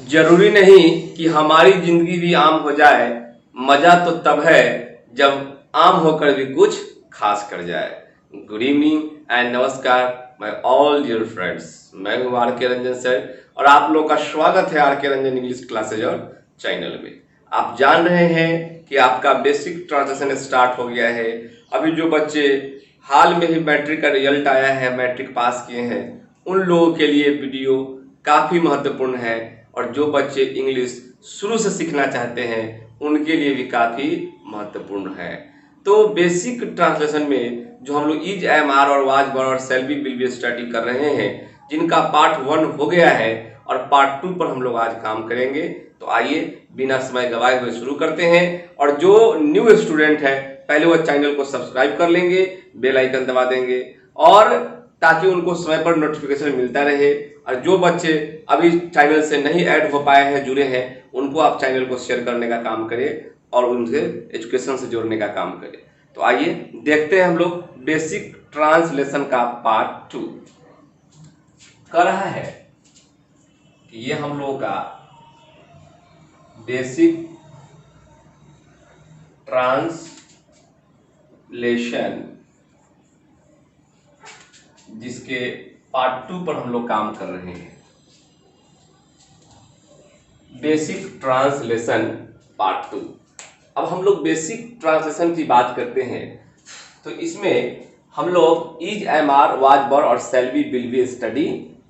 जरूरी नहीं कि हमारी जिंदगी भी आम हो जाए। मजा तो तब है जब आम होकर भी कुछ खास कर जाए। गुड इवनिंग एंड नमस्कार माय ऑल डियर फ्रेंड्स, मैं हूं आर के रंजन सर और आप लोग का स्वागत है आर के रंजन इंग्लिश क्लासेज और चैनल में। आप जान रहे हैं कि आपका बेसिक ट्रांसलेशन स्टार्ट हो गया है। अभी जो बच्चे हाल में ही मैट्रिक का रिजल्ट आया है, मैट्रिक पास किए हैं, उन लोगों के लिए वीडियो काफ़ी महत्वपूर्ण है और जो बच्चे इंग्लिश शुरू से सीखना चाहते हैं उनके लिए भी काफ़ी महत्वपूर्ण है। तो बेसिक ट्रांसलेशन में जो हम लोग इज एम आर और वाज वर और shall be will be study कर रहे हैं, जिनका पार्ट 1 हो गया है और पार्ट 2 पर हम लोग आज काम करेंगे। तो आइए बिना समय गवाए हुए शुरू करते हैं। और जो न्यू स्टूडेंट है पहले वो चैनल को सब्सक्राइब कर लेंगे, बेल आइकन दबा देंगे और ताकि उनको समय पर नोटिफिकेशन मिलता रहे। और जो बच्चे अभी चैनल से नहीं ऐड हो पाए हैं, जुड़े हैं, उनको आप चैनल को शेयर करने का काम करें और उनसे एजुकेशन से जोड़ने का काम करें। तो आइए देखते हैं हम लोग बेसिक ट्रांसलेशन का पार्ट 2 कर रहा है कि ये हम लोगों का बेसिक ट्रांसलेशन जिसके पार्ट 2 पर हम लोग काम कर रहे हैं। Basic translation part 2। अब हम लोग बेसिक ट्रांसलेशन की बात करते हैं तो इसमें हम लोग is am are was were और shall be will be study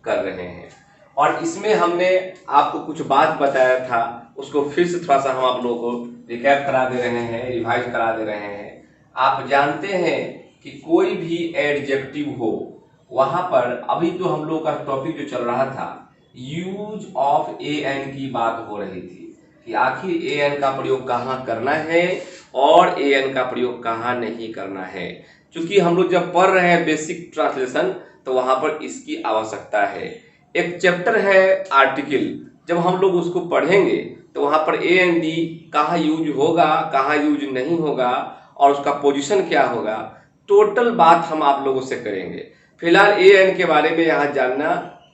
कर रहे हैं। और इसमें हमने आपको कुछ बात बताया था, उसको फिर से थोड़ा सा हम आप लोगों को रिकैप करा दे रहे हैं, रिवाइज करा दे रहे हैं। आप जानते हैं कि कोई भी एडजेक्टिव हो, वहां पर अभी तो हम लोग का टॉपिक जो चल रहा था यूज ऑफ ए एन की बात हो रही थी कि आखिर ए एन का प्रयोग कहाँ करना है और ए एन का प्रयोग कहाँ नहीं करना है। क्योंकि हम लोग जब पढ़ रहे हैं बेसिक ट्रांसलेशन तो वहां पर इसकी आवश्यकता है। एक चैप्टर है आर्टिकल, जब हम लोग उसको पढ़ेंगे तो वहां पर ए एन डी कहाँ यूज होगा, कहाँ यूज नहीं होगा और उसका पोजीशन क्या होगा, टोटल बात हम आप लोगों से करेंगे। फिलहाल ए एन के बारे में यहाँ जानना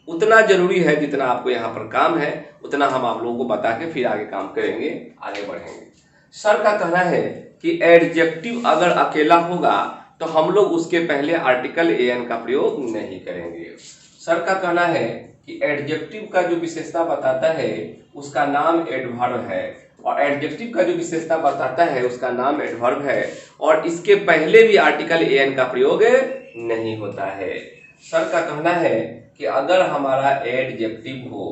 उतना जरूरी है जितना आपको यहाँ पर काम है, उतना हम आप लोगों को बता के फिर आगे काम करेंगे, आगे बढ़ेंगे। सर का कहना है कि एडजेक्टिव अगर अकेला होगा तो हम लोग उसके पहले आर्टिकल ए एन का प्रयोग नहीं करेंगे। सर का कहना है कि एडजेक्टिव का जो विशेषता बताता है उसका नाम एडवर्ब है और एडजेक्टिव का जो विशेषता बताता है उसका नाम एडवर्ब है और इसके पहले भी आर्टिकल ए एन का प्रयोग नहीं होता है। सर का कहना है कि अगर हमारा एडजेक्टिव हो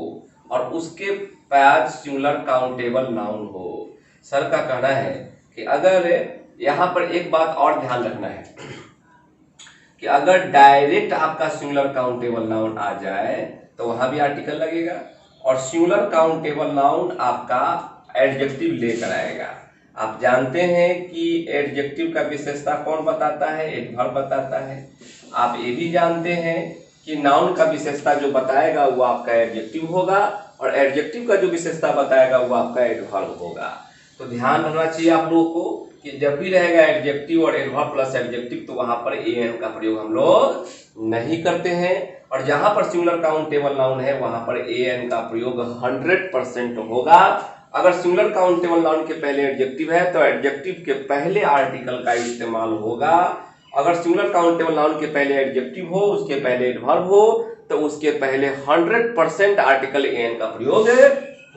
और उसके बाद सिंगुलर काउंटेबल नाउन हो। सर का कहना है कि अगर यहाँ पर एक बात और ध्यान रखना है कि अगर डायरेक्ट आपका सिंगुलर काउंटेबल नाउन आ जाए तो वहां भी आर्टिकल लगेगा और सिंगुलर काउंटेबल नाउन आपका एडजेक्टिव लेकर आएगा। आप जानते हैं कि एडजेक्टिव का विशेषता कौन बताता है, एडवर्ब बताता है। आप ये भी जानते हैं कि नाउन का विशेषता जो बताएगा वो आपका एडजेक्टिव होगा और एडजेक्टिव का जो विशेषता बताएगा वो आपका एडवर्ब होगा। तो ध्यान रखना चाहिए आप लोगों को कि जब भी रहेगा एडजेक्टिव और एडवर्ब प्लस एडजेक्टिव तो वहां पर ए एन का प्रयोग हम लोग नहीं करते हैं और जहां पर सिंगुलर काउंटेबल नाउन है वहां पर ए एन का प्रयोग 100% होगा। अगर सिंगुलर काउंटेबल नाउन के पहले एडजेक्टिव है तो एडजेक्टिव के पहले आर्टिकल का इस्तेमाल होगा। अगर सिंगुलर काउंटेबल नाउन के पहले एडजेक्टिव हो, उसके पहले एडवर्ब हो तो उसके पहले 100% आर्टिकल ए एन का प्रयोग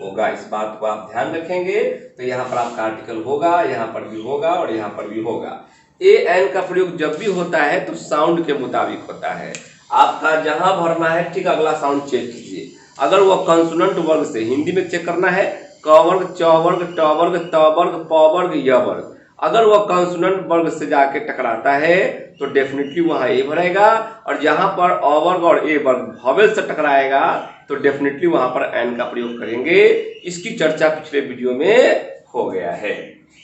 होगा। इस बात को आप ध्यान रखेंगे तो यहाँ पर आपका आर्टिकल होगा, यहाँ पर भी होगा और यहाँ पर भी होगा। ए एन का प्रयोग जब भी होता है तो साउंड के मुताबिक होता है। आपका जहां भरना है ठीक अगला साउंड चेक कीजिए। अगर वो कंसोनेंट वर्ग से, हिंदी में चेक करना है क वर्ग, च वर्ग, ट वर्ग, त वर्ग, प वर्ग, य वर्ग, अगर वह कंसोनेंट वर्ग से जाके टकराता है तो डेफिनेटली वहां ए भरेगा और जहां पर अ वर्ग और ए वर्ग वॉवेल से टकराएगा तो डेफिनेटली वहां पर एन का प्रयोग करेंगे। इसकी चर्चा पिछले वीडियो में हो गया है।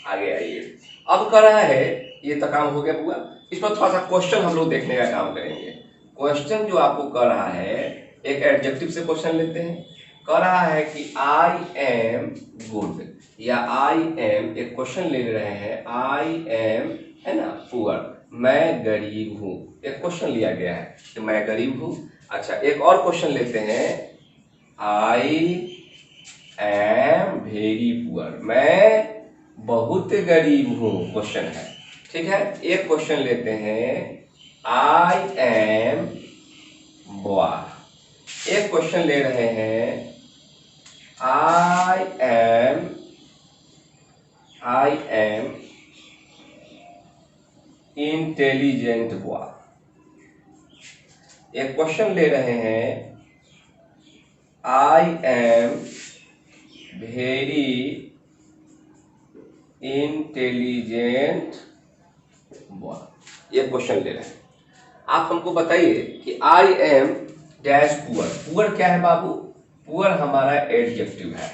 आगे आइए, अब कर रहा है, ये तो काम हो गया पूरा। इस पर थोड़ा सा क्वेश्चन हम लोग देखने का काम करेंगे। क्वेश्चन जो आपको कर रहा है, एक एडजेक्टिव से क्वेश्चन लेते हैं। कह रहा है कि आई एम गुड या आई एम, एक क्वेश्चन ले रहे हैं, आई एम है ना पुअर, मैं गरीब हूं। एक क्वेश्चन लिया गया है कि मैं गरीब हूं। अच्छा, एक और क्वेश्चन लेते हैं, आई एम वेरी पुअर, मैं बहुत गरीब हूँ, क्वेश्चन है। ठीक है, एक क्वेश्चन लेते हैं, आई एम बॉय। एक क्वेश्चन ले रहे हैं, आई एम इंटेलिजेंट बॉय। एक क्वेश्चन ले रहे हैं, I am very intelligent boy. ये क्वेश्चन ले रहे हैं। आप हमको बताइए कि I am dash poor. Poor क्या है बाबू? पुअर हमारा एडजेक्टिव है।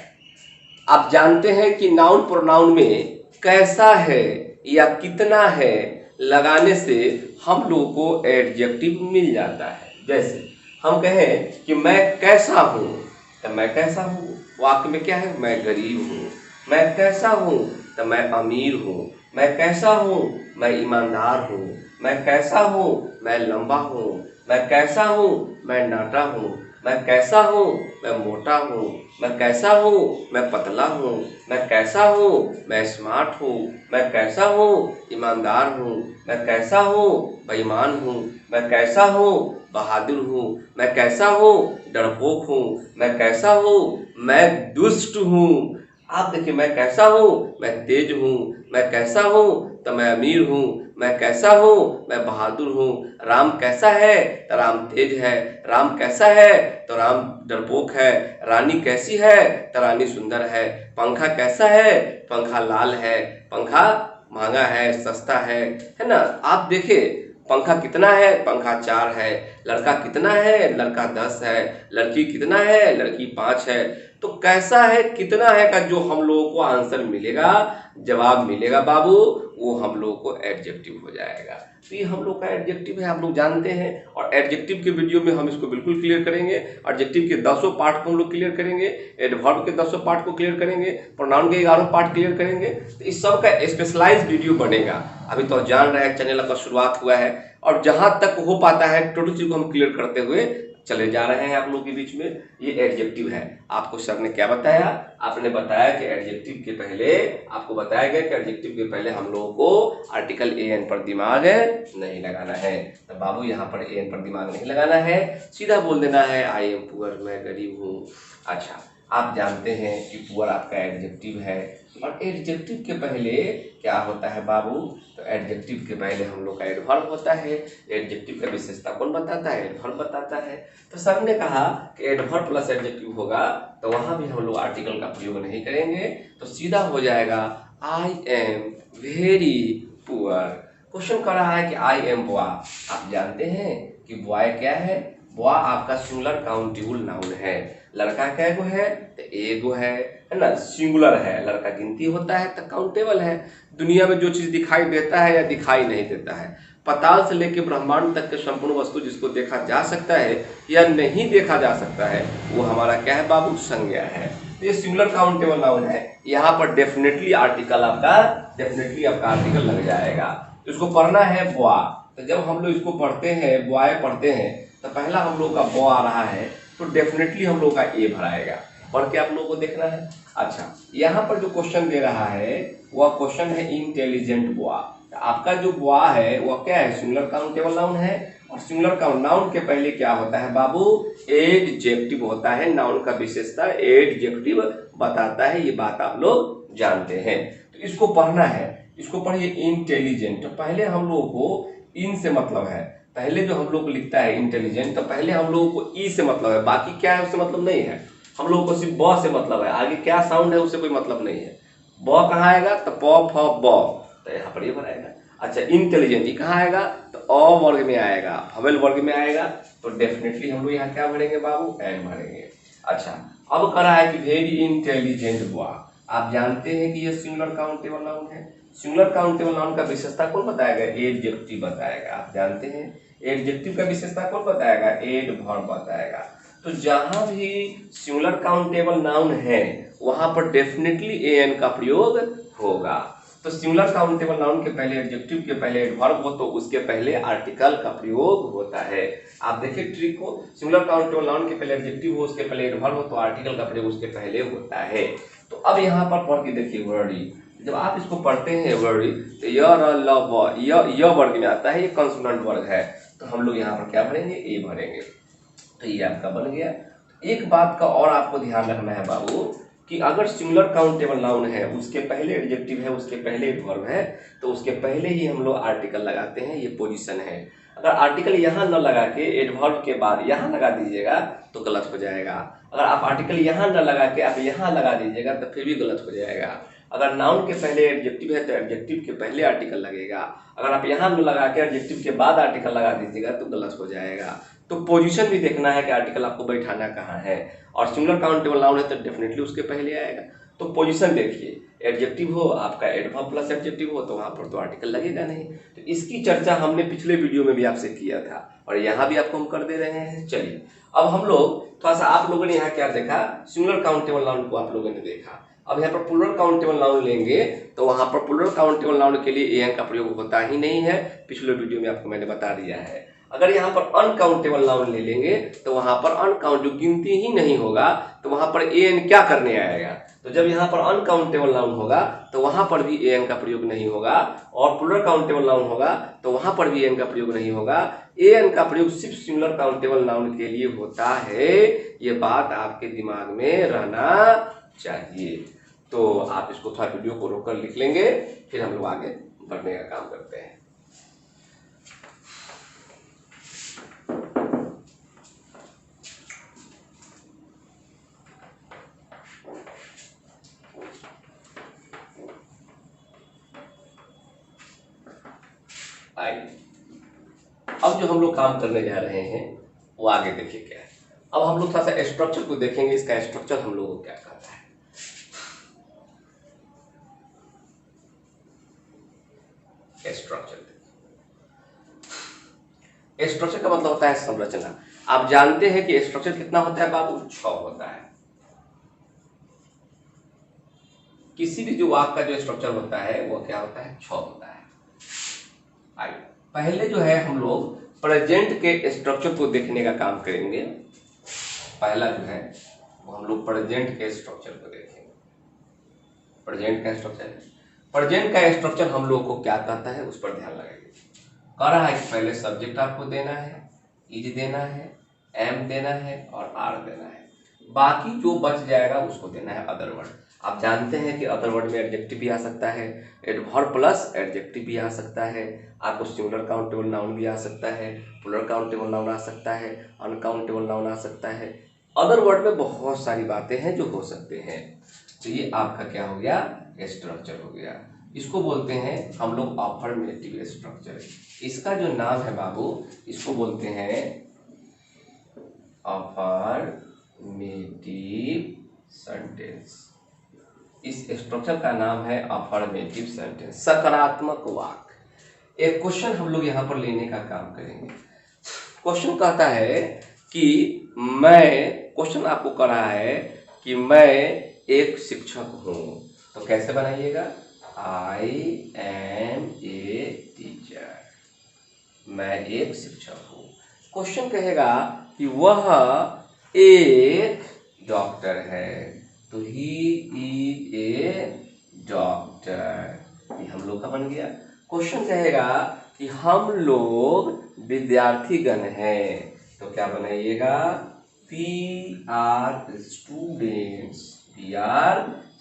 आप जानते हैं कि नाउन प्रोनाउन में कैसा है या कितना है लगाने से हम लोग को एडजेक्टिव मिल जाता है। जैसे हम कहें कि मैं कैसा हूँ, तो मैं कैसा हूँ वाक्य में क्या है? मैं गरीब हूँ। मैं कैसा हूँ, तो मैं अमीर हूँ। मैं कैसा हूँ, मैं ईमानदार हूँ। मैं कैसा हूँ, मैं लंबा हूँ। मैं कैसा हूँ, मैं नाटा हूँ। मैं कैसा हूँ, मैं मोटा हूँ। मैं कैसा हूँ, मैं पतला हूँ। मैं कैसा हूँ, मैं स्मार्ट हूँ। मैं कैसा हूँ, ईमानदार हूँ। मैं कैसा हूँ, बेईमान हूँ। मैं कैसा हूँ, बहादुर हूँ। मैं कैसा हूँ, डरपोक हूँ। मैं कैसा हूँ, मैं दुष्ट हूँ। आप देखिए, मैं कैसा हूँ, मैं तेज हूँ। मैं कैसा हूँ, तो मैं अमीर हूँ। मैं कैसा हूँ, मैं बहादुर हूँ। राम कैसा है, तो राम तेज है। राम कैसा है, तो राम डरपोक है। रानी कैसी है, तो रानी सुंदर है। पंखा कैसा है, पंखा लाल है। पंखा महंगा है, सस्ता है ना। आप देखिए, पंखा कितना है, पंखा 4 है। लड़का कितना है, लड़का 10 है। लड़की कितना है, लड़की 5 है। तो कैसा है, कितना है का जो हम लोगों को आंसर मिलेगा, जवाब मिलेगा बाबू, वो हम लोग को एडजेक्टिव हो जाएगा। तो ये हम लोग का एडजेक्टिव है, आप लोग जानते हैं। और एडजेक्टिव के वीडियो में हम इसको बिल्कुल क्लियर करेंगे। एडजेक्टिव के 10 पार्ट को हम लोग क्लियर करेंगे, एडवर्ब के 10 पार्ट को क्लियर करेंगे, प्रोनाउन के 11 पार्ट क्लियर करेंगे। तो इस सब का स्पेशलाइज वीडियो बनेगा। अभी तो जान रहे हैं, चैनल का शुरुआत हुआ है और जहां तक हो पाता है टोटल चीज को हम क्लियर करते हुए चले जा रहे हैं आप लोगों के बीच में। ये एडजेक्टिव है। आपको सर ने क्या बताया? आपने बताया कि एडजेक्टिव के पहले, आपको बताया गया कि एडजेक्टिव के पहले हम लोगों को आर्टिकल एन पर दिमाग नहीं लगाना है। तो बाबू यहाँ पर एन पर दिमाग नहीं लगाना है, सीधा बोल देना है आई एम पुअर, मैं गरीब हूँ। अच्छा, आप जानते हैं कि पुअर आपका एडजेक्टिव है और एडजेक्टिव के पहले क्या होता है बाबू? तो एडजेक्टिव के पहले हम लोग का एडवर्ब होता है। एडजेक्टिव का विशेषता कौन बताता है? एडवर्ब बताता है। तो सर ने कहा कि एडवर्ब प्लस एडजेक्टिव होगा तो वहां भी हम लोग आर्टिकल का प्रयोग नहीं करेंगे, तो सीधा हो जाएगा I am very poor. Question कर रहा है कि आई एम बॉय। आप जानते हैं कि बॉय क्या है? बॉय आपका सिंगुलर काउंटेबल नाउन है। लड़का क्या गो है? तो एगो है ना, सिंगुलर है। लड़का गिनती होता है तो काउंटेबल है। दुनिया में जो चीज दिखाई देता है या दिखाई नहीं देता है, पाताल से लेकर ब्रह्मांड तक के संपूर्ण वस्तु जिसको देखा जा सकता है या नहीं देखा जा सकता है, वो हमारा क्या है बाबू? संज्ञा है। तो ये सिंगुलर काउंटेबल नाउन है। यहाँ पर डेफिनेटली आर्टिकल आर्टिकल लग जाएगा। इसको पढ़ना है बॉय। तो जब हम लोग इसको पढ़ते हैं, बॉय पढ़ते हैं, तो पहला हम लोग का बॉ आ रहा है तो डेफिनेटली हम लोग का ए भराएगा। पढ़ के आप लोगों को देखना है। अच्छा, यहाँ पर जो क्वेश्चन दे रहा है वह क्वेश्चन है इंटेलिजेंट बॉय। आपका जो बॉय है वह क्या है? सिंगुलर काउंटेबल नाउन है। और सिंगुलर काउंट नाउन के पहले क्या होता है बाबू? एडजेक्टिव होता है। नाउन का विशेषता एडजेक्टिव बताता है, ये बात आप लोग जानते हैं। तो इसको पढ़ना है। इसको पढ़िए, इंटेलिजेंट। तो पहले हम लोगों को इन से मतलब है, पहले जो हम लोग लिखता है इंटेलिजेंट, तो पहले हम लोगों को ई से मतलब है, बाकी क्या है उससे मतलब नहीं है। हम लोगों को सिर्फ ब से मतलब है, आगे क्या साउंड है उससे कोई मतलब नहीं है। ब कहाँ आएगा? तो प फ ब, तो यहाँ पर ये बनाएगा। अच्छा, इंटेलिजेंट ये कहाँ आएगा? तो अ वर्ग में आएगा, फवेल वर्ग में आएगा। तो डेफिनेटली हम लोग यहाँ क्या भरेंगे बाबू? एन भरेंगे। अच्छा, अब कह रहा है कि वेरी इंटेलिजेंट बॉय। आप जानते हैं कि ये सिंगुलर काउंटेबल नाउन है। सिंगुलर काउंटेबल नाउन का विशेषता कौन बताएगा? एडजेक्टिव बताएगा। आप जानते हैं एडजेक्टिव का विशेषता कौन बताएगा? एडवर्ब बताएगा। तो जहां भी सिंगुलर काउंटेबल नाउन है वहां पर डेफिनेटली एन का प्रयोग होगा। तो सिंगुलर काउंटेबल नाउन के पहले एडजेक्टिव के पहले एडवर्ब हो तो उसके पहले आर्टिकल का प्रयोग होता है। आप देखिए ट्रिक को, सिंगुलर काउंटेबल नाउन के पहले एडजेक्टिव हो उसके पहले एडवर्ब हो तो आर्टिकल का प्रयोग उसके पहले होता है। तो अब यहाँ पर पढ़ के देखिए वर्डी, जब आप इसको पढ़ते हैं वर्डी तो य वर्ग में आता है, ये कंसोनेंट वर्ग है, तो हम लोग यहाँ पर क्या भरेंगे, ए भरेंगे। तो ये आपका बन गया। एक बात का और आपको ध्यान रखना है बाबू कि अगर सिंगुलर काउंटेबल नाउन है उसके पहले एडजेक्टिव है उसके पहले एडवर्ब है तो उसके पहले ही हम लोग आर्टिकल लगाते हैं, ये पोजीशन है। अगर आर्टिकल यहाँ न लगा के एडवर्ब के बाद यहाँ लगा दीजिएगा तो गलत हो जाएगा। अगर आप आर्टिकल यहाँ न लगा के आप यहाँ लगा दीजिएगा तो फिर भी गलत हो जाएगा। अगर नाउन के पहले एडजेक्टिव है तो एडजेक्टिव के पहले आर्टिकल लगेगा, अगर आप यहाँ न लगा के एडजेक्टिव के बाद आर्टिकल लगा दीजिएगा तो गलत हो जाएगा। तो पोजीशन भी देखना है कि आर्टिकल आपको बैठाना कहाँ है, और सिंगुलर काउंटेबल नाउन है तो डेफिनेटली उसके पहले आएगा। तो पोजीशन देखिए, एडजेक्टिव हो आपका एडवर्ब प्लस एडजेक्टिव हो तो वहाँ पर तो आर्टिकल लगेगा नहीं। तो इसकी चर्चा हमने पिछले वीडियो में भी आपसे किया था और यहाँ भी आपको हम कर दे रहे हैं। चलिए अब हम लोग थोड़ा सा, आप लोगों ने यहाँ क्या देखा, सिंगुलर काउंटेबल नाउन को आप लोगों ने देखा। अब यहाँ पर प्लूरल काउंटेबल नाउन लेंगे तो वहाँ पर प्लूरल काउंटेबल नाउन के लिए एन का प्रयोग होता ही नहीं है, पिछले वीडियो में आपको मैंने बता दिया है। अगर यहाँ पर अनकाउंटेबल नाउन ले लेंगे तो वहाँ पर अनकाउंट जो गिनती ही नहीं होगा तो वहाँ पर एन क्या करने आएगा। तो जब यहाँ पर अनकाउंटेबल नाउन होगा तो वहाँ पर भी एन का प्रयोग नहीं होगा, और प्लूरल काउंटेबल नाउन होगा तो वहाँ पर भी एन का प्रयोग नहीं होगा। एन का प्रयोग सिर्फ सिंगुलर काउंटेबल नाउन के लिए होता है, ये बात आपके दिमाग में रहना चाहिए। तो आप इसको थोड़ा वीडियो को रोककर लिख लेंगे, फिर हम लोग आगे बढ़ने का काम करते हैं। अब जो हम लोग काम करने जा रहे हैं वो आगे देखिए क्या है। अब हम लोग थोड़ा सा स्ट्रक्चर को देखेंगे, इसका स्ट्रक्चर हम लोगों को क्या कहता है। स्ट्रक्चर का मतलब होता है संरचना। आप जानते हैं कि स्ट्रक्चर कितना होता है बाबू, 6 होता है। किसी भी जो वाक्य का जो स्ट्रक्चर होता है वो क्या होता है, 6 होता है। आइए पहले जो है हम लोग प्रेजेंट के स्ट्रक्चर को देखने का काम करेंगे। पहला जो है वो हम लोग प्रेजेंट के स्ट्रक्चर को देखेंगे। प्रेजेंट का स्ट्रक्चर हम लोग को क्या कहता है उस पर ध्यान लगाइए। कह रहा है कि पहले सब्जेक्ट आपको देना है, इज देना है, एम देना है और आर देना है, बाकी जो बच जाएगा उसको देना है अदर वर्ड। आप जानते हैं कि अदर वर्ड में एडजेक्टिव भी आ सकता है, एडवर्ब प्लस एडजेक्टिव भी आ सकता है, आपको सिंगुलर काउंटेबल नाउन भी आ सकता है, प्लूरल काउंटेबल नाउन आ सकता है, अनकाउंटेबल नाउन आ सकता है। अदर वर्ड में बहुत सारी बातें हैं जो हो सकते हैं। तो ये आपका क्या हो गया, स्ट्रक्चर हो गया। इसको बोलते हैं हम लोग अफर्मेटिव स्ट्रक्चर। इसका जो नाम है बाबू, इसको बोलते हैं अफर्मेटिव सेंटेंस। इस स्ट्रक्चर का नाम है अफर्मेटिव सेंटेंस, सकारात्मक वाक्य। एक क्वेश्चन हम लोग यहाँ पर लेने का काम करेंगे। क्वेश्चन कहता है कि क्वेश्चन आपको कर रहा है कि मैं एक शिक्षक हूँ, तो कैसे बनाइएगा, आई एम ए टीचर, मैं एक शिक्षक हूँ। क्वेश्चन कहेगा कि वह एक डॉक्टर है, तो ही इज ए डॉक्टर, ये हम लोग का बन गया। क्वेश्चन कहेगा कि हम लोग विद्यार्थीगण हैं, तो क्या बनाइएगा, वी आर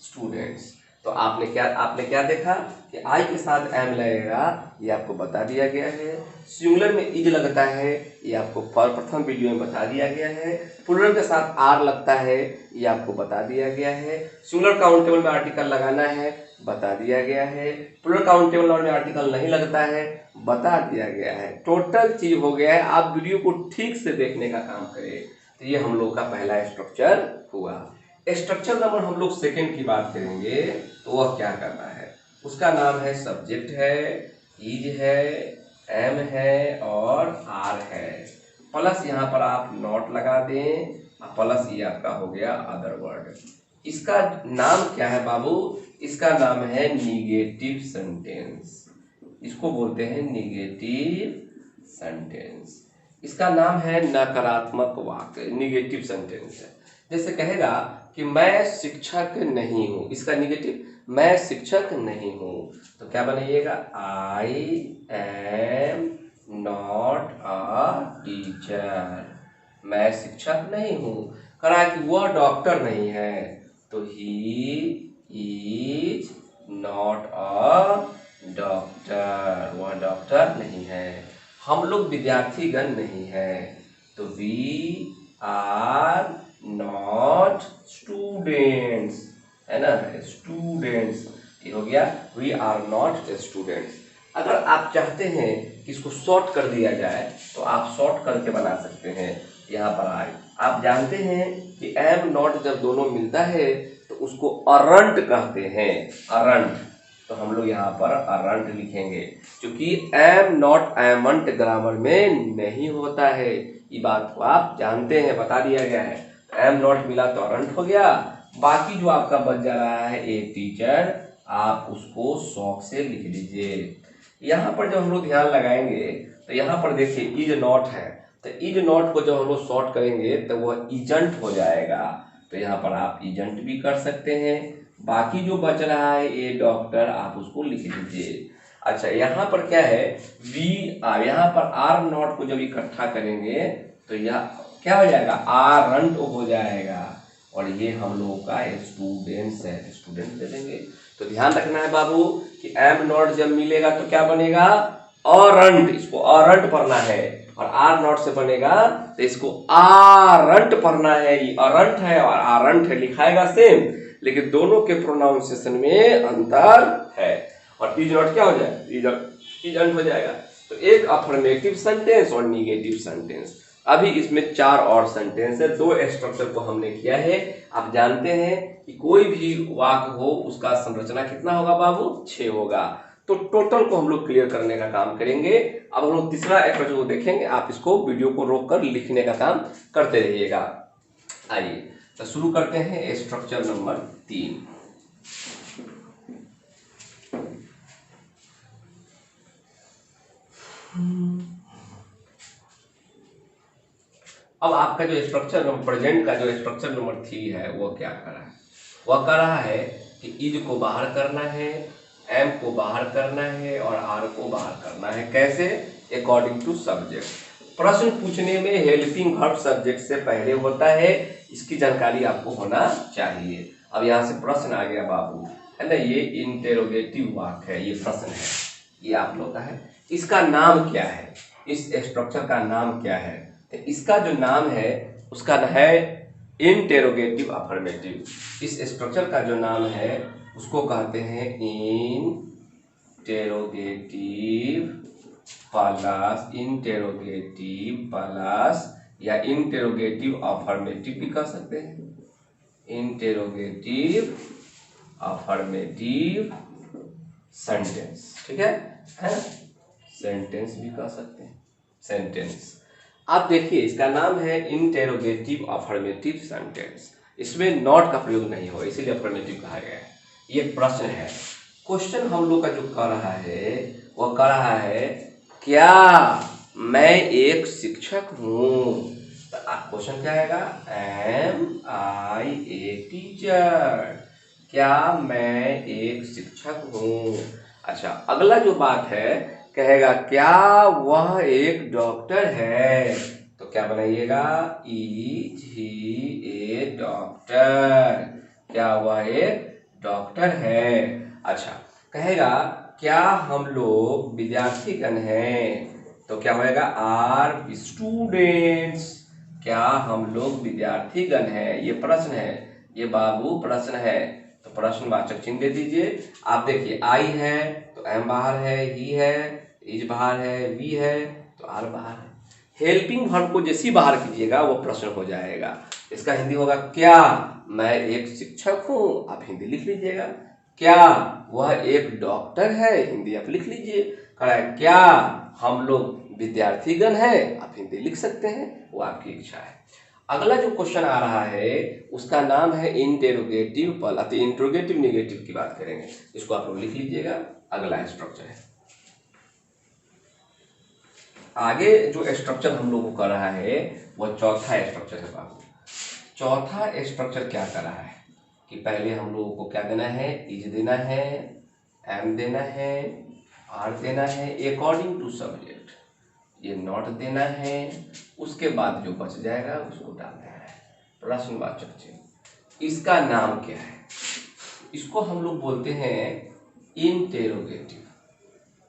स्टूडेंट्स। तो आपने क्या देखा कि आई के साथ एम लगेगा, ये आपको बता दिया गया है। सिंगुलर में इज लगता है, ये आपको प्रथम वीडियो में बता दिया गया है। प्लूरल के साथ आर लगता है, ये आपको बता दिया गया है। सिंगुलर काउंटेबल में आर्टिकल लगाना है, बता दिया गया है। प्लूरल काउंटेबल नाउन में आर्टिकल नहीं लगता है, बता दिया गया है। टोटल चीज हो गया है। आप वीडियो को ठीक से देखने का काम करें। तो ये हम लोग का पहला स्ट्रक्चर हुआ। स्ट्रक्चर नंबर हम लोग सेकंड की बात करेंगे तो वह क्या करना है, उसका नाम है सब्जेक्ट है, इज है, एम है और आर है, प्लस यहाँ पर आप नॉट लगा दें, प्लस ये आपका हो गया अदर वर्ड। इसका नाम क्या है बाबू? इसका नाम है निगेटिव सेंटेंस। इसको बोलते हैं निगेटिव सेंटेंस। इसका नाम है नकारात्मक वाक्य, निगेटिव सेंटेंस है। जैसे कहेगा कि मैं शिक्षक नहीं हूं, इसका निगेटिव, मैं शिक्षक नहीं हूं, तो क्या बनाइएगा? I am not a teacher. मैं शिक्षक नहीं हूं। कहा कि वह डॉक्टर नहीं है, तो he is not a doctor, वह डॉक्टर नहीं है। हम लोग विद्यार्थीगण नहीं है, तो वी आर नॉट स्टूडेंट्स, है ना, स्टूडेंट्स, ये हो गया वी आर नॉट स्टूडेंट्स। अगर आप चाहते हैं कि इसको शॉर्ट कर दिया जाए तो आप शॉर्ट करके बना सकते हैं। यहाँ पर आए, आप जानते हैं कि एम नॉट जब दोनों मिलता है तो उसको अरंट कहते हैं, अरंट। तो हम लोग यहाँ पर अरंट लिखेंगे, क्योंकि एम नॉट एमंट ग्रामर में नहीं होता है। ये बात को आप जानते हैं, बता दिया गया है। एम नॉट मिला तो अरंट हो गया। बाकी जो आपका बच जा रहा है ए टीचर, आप उसको शौक से लिख लीजिए। यहाँ पर जब हम लोग ध्यान लगाएंगे तो यहाँ पर देखिए इज नॉट है, तो इज नॉट को जब हम लोग शॉर्ट करेंगे तो वह इजंट हो जाएगा। तो यहाँ पर आप इजंट भी कर सकते हैं। बाकी जो बच रहा है ए डॉक्टर, आप उसको लिख लीजिए। अच्छा, यहाँ पर क्या है? वी आर, यहाँ पर आर नॉट को जब इकट्ठा करेंगे तो यह क्या हो जाएगा? आरंट हो जाएगा। और ये हम लोगों का स्टूडेंट्स है, स्टूडेंट दे देंगे। तो ध्यान रखना है बाबू कि एम नॉट जब मिलेगा तो क्या बनेगा? अरंट, इसको अरंट पढ़ना है। और आर नॉट से बनेगा तो इसको आरंट पढ़ना है। ये अरंट है और आरंट है, लिखाएगा सेम, लेकिन दोनों के प्रोनाउंसिएशन में अंतर है। और इज नॉट क्या हो जाएगा? इजंट हो जाएगा। तो एक अफर्मेटिव सेंटेंस और निगेटिव सेंटेंस। अभी इसमें 4 और सेंटेंस है। 2 स्ट्रक्चर को हमने किया है। आप जानते हैं कि कोई भी वाक्य हो उसका संरचना कितना होगा बाबू? 6 होगा। तो टोटल को हम लोग क्लियर करने का काम करेंगे। अब हम लोग तीसरा स्ट्रक्चर को देखेंगे। आप इसको वीडियो को रोक कर लिखने का काम करते रहिएगा। आइए तो शुरू करते हैं स्ट्रक्चर नंबर 3। अब आपका जो स्ट्रक्चर प्रेजेंट का जो स्ट्रक्चर नंबर 3 है वो क्या कर रहा है? वह कर रहा है कि इज को बाहर करना है, एम को बाहर करना है और आर को बाहर करना है। कैसे? According to subject. प्रश्न पूछने में हेल्पिंग वर्ब सब्जेक्ट से पहले होता है, इसकी जानकारी आपको होना चाहिए। अब यहाँ से प्रश्न आ गया बाबू, है ना, ये इंटेरोगेटिव वाक्य है, ये प्रश्न है, ये आप लोग का है। इसका नाम क्या है? इस स्ट्रक्चर का नाम क्या है? तो इसका जो नाम है उसका है इंटेरोगेटिव अफर्मेटिव। इस स्ट्रक्चर का जो नाम है उसको कहते हैं इंटेरोगेटिव प्लस या इंटेरोगेटिव अफर्मेटिव भी कह सकते हैं। इंटेरोगेटिव अफर्मेटिव सेंटेंस, ठीक है? सेंटेंस भी कह सकते हैं, सेंटेंस। आप देखिए इसका नाम है इंटेरोगेटिव अफर्मेटिव सेंटेंस। इसमें नॉट का प्रयोग नहीं हो, इसीलिए अफर्मेटिव कहा गया है। ये प्रश्न है। क्वेश्चन हम लोग का जो कर रहा है वह कर रहा है क्या मैं एक शिक्षक हूँ? तो क्वेश्चन क्या आएगा? Am I a teacher? क्या मैं एक शिक्षक हूँ? अच्छा, अगला जो बात है कहेगा क्या वह एक डॉक्टर है? तो क्या बनाइएगा? Is he A doctor? क्या वह एक डॉक्टर है? अच्छा, कहेगा क्या हम लोग विद्यार्थीगण हैं? तो क्या होएगा? Are students? क्या हम लोग विद्यार्थीगण हैं? ये प्रश्न है, ये बाबू प्रश्न है, तो प्रश्नवाचक चिन्ह दे दीजिए। आप देखिए आई है तो एम बाहर है, ही है, इज बाहर है, वी है तो आर बाहर है। हेल्पिंग वर्ब को जैसी बाहर कीजिएगा वो प्रश्न हो जाएगा। इसका हिंदी होगा क्या मैं एक शिक्षक हूँ? आप हिंदी लिख लीजिएगा। क्या वह एक डॉक्टर है? हिंदी आप लिख लीजिए। क्या हम लोग विद्यार्थीगण हैं? आप हिंदी लिख सकते हैं, वो आपकी इच्छा है। अगला जो क्वेश्चन आ रहा है उसका नाम है इंटेरोगेटिव प्लस, इंट्रोगेटिव नेगेटिव की बात करेंगे, इसको आप लोग लिख लीजिएगा। अगला स्ट्रक्चर है, आगे जो स्ट्रक्चर हम लोग को कर रहा है वह चौथा स्ट्रक्चर है बाबू। चौथा स्ट्रक्चर क्या कर रहा है कि पहले हम लोगों को क्या देना है, इज देना है, एम देना है, आर देना है अकॉर्डिंग टू सब्जेक्ट, ये नॉट देना है, उसके बाद जो बच जाएगा उसको डालना है प्रश्नवाचक चिन्ह। इसका नाम क्या है, इसको हम लोग बोलते हैं इंटेरोगेटिव।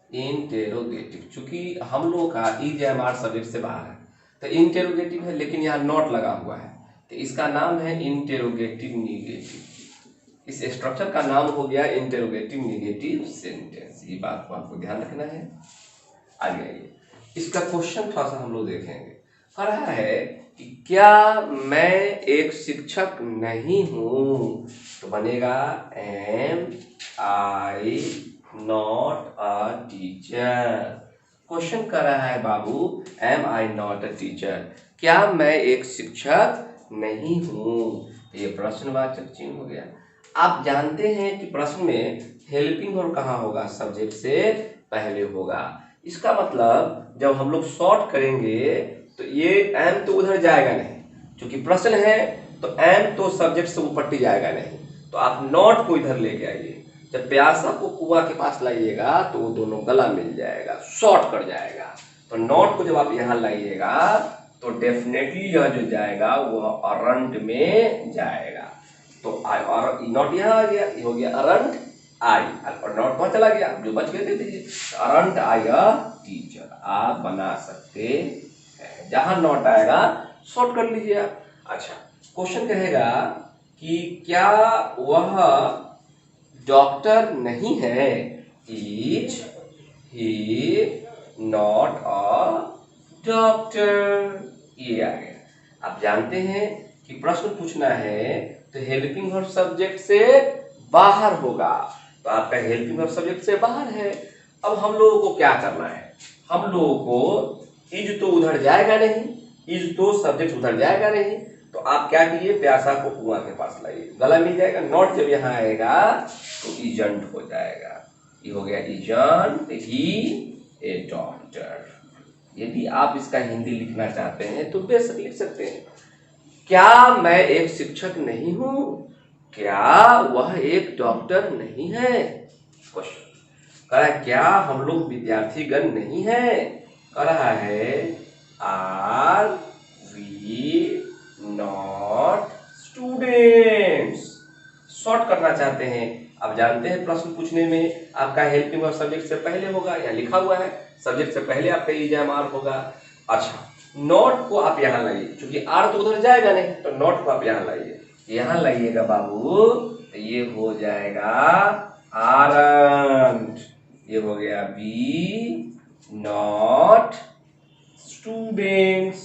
इंटेरोगेटिव, चूंकि हम लोगों का इज एम आर सब्जेक्ट से बाहर है तो इंटेरोगेटिव है, लेकिन यहाँ नॉट लगा हुआ है तो इसका नाम है इंटेरोगेटिव निगेटिव। इस स्ट्रक्चर का नाम हो गया इंटेरोगेटिव निगेटिव सेंटेंस। ये बात को आपको ध्यान रखना है। आगे आइए, इसका क्वेश्चन थोड़ा सा हम लोग देखेंगे। कह रहा है कि क्या मैं एक शिक्षक नहीं हूं, तो बनेगा am I not a teacher. Question कर रहा है बाबू, am I not a teacher, क्या मैं एक शिक्षक नहीं हूं, ये प्रश्नवाचक चिन्ह हो गया। आप जानते हैं कि प्रश्न में हेल्पिंग वर्ब कहाँ होगा, सब्जेक्ट से पहले होगा। इसका मतलब जब हम लोग शॉर्ट करेंगे तो ये एम तो उधर जाएगा नहीं, क्योंकि प्रश्न है तो एम तो सब्जेक्ट से ऊपर जाएगा नहीं, तो आप नॉट को इधर लेके आइए। जब प्यासा को कुआं के पास लाइएगा तो वो दोनों गला मिल जाएगा, शॉर्ट कर जाएगा। तो नॉट को जब आप यहाँ लाइएगा तो डेफिनेटली यह जो जाएगा वह अरंट में जाएगा। तो और नॉट यहाँ आ गया, ये हो गया अरंट आई, और नॉट वहां चला गया, जो बच गए दे दीजिए। अरंट आई अ टीचर आप बना सकते हैं, जहां नॉट आएगा शॉर्ट कर लीजिए आप। अच्छा, क्वेश्चन कहेगा कि क्या वह डॉक्टर नहीं है, is he not a doctor, ये आ गया। आप जानते हैं कि प्रश्न पूछना है तो हेल्पिंग वर्ब सब्जेक्ट से बाहर होगा, तो आपका हेल्पिंग वर्ब सब्जेक्ट से बाहर है। अब हम लोगों को क्या करना है, हम लोगों को इज तो उधर जाएगा नहीं, इज तो सब्जेक्ट उधर जाएगा नहीं, तो आप क्या कीजिए, प्यासा को कुआं के पास लाइए, गला मिल जाएगा। नॉट जब यहाँ आएगा तो इजंट हो जाएगा, ये हो गया इजंट ही ए डॉक्टर। यदि आप इसका हिंदी लिखना चाहते हैं तो बेशक लिख सकते हैं। क्या मैं एक शिक्षक नहीं हूं, क्या वह एक डॉक्टर नहीं है। क्वेश्चन कह रहा है क्या हम लोग विद्यार्थीगण नहीं है, कह रहा है are we not students. Short करना चाहते हैं। आप जानते हैं प्रश्न पूछने में आपका हेल्पिंग वर्ब सब्जेक्ट से पहले होगा, यहाँ लिखा हुआ है सब्जेक्ट से पहले आपका इज एम आर होगा। अच्छा, नॉट को आप यहाँ लाइए, क्योंकि आर तो उधर जाएगा नहीं, तो नॉट को आप यहाँ लाइए, यहाँ लाइएगा बाबू, तो ये हो जाएगा आरंट, ये हो गया बी नॉट स्टूडेंट्स,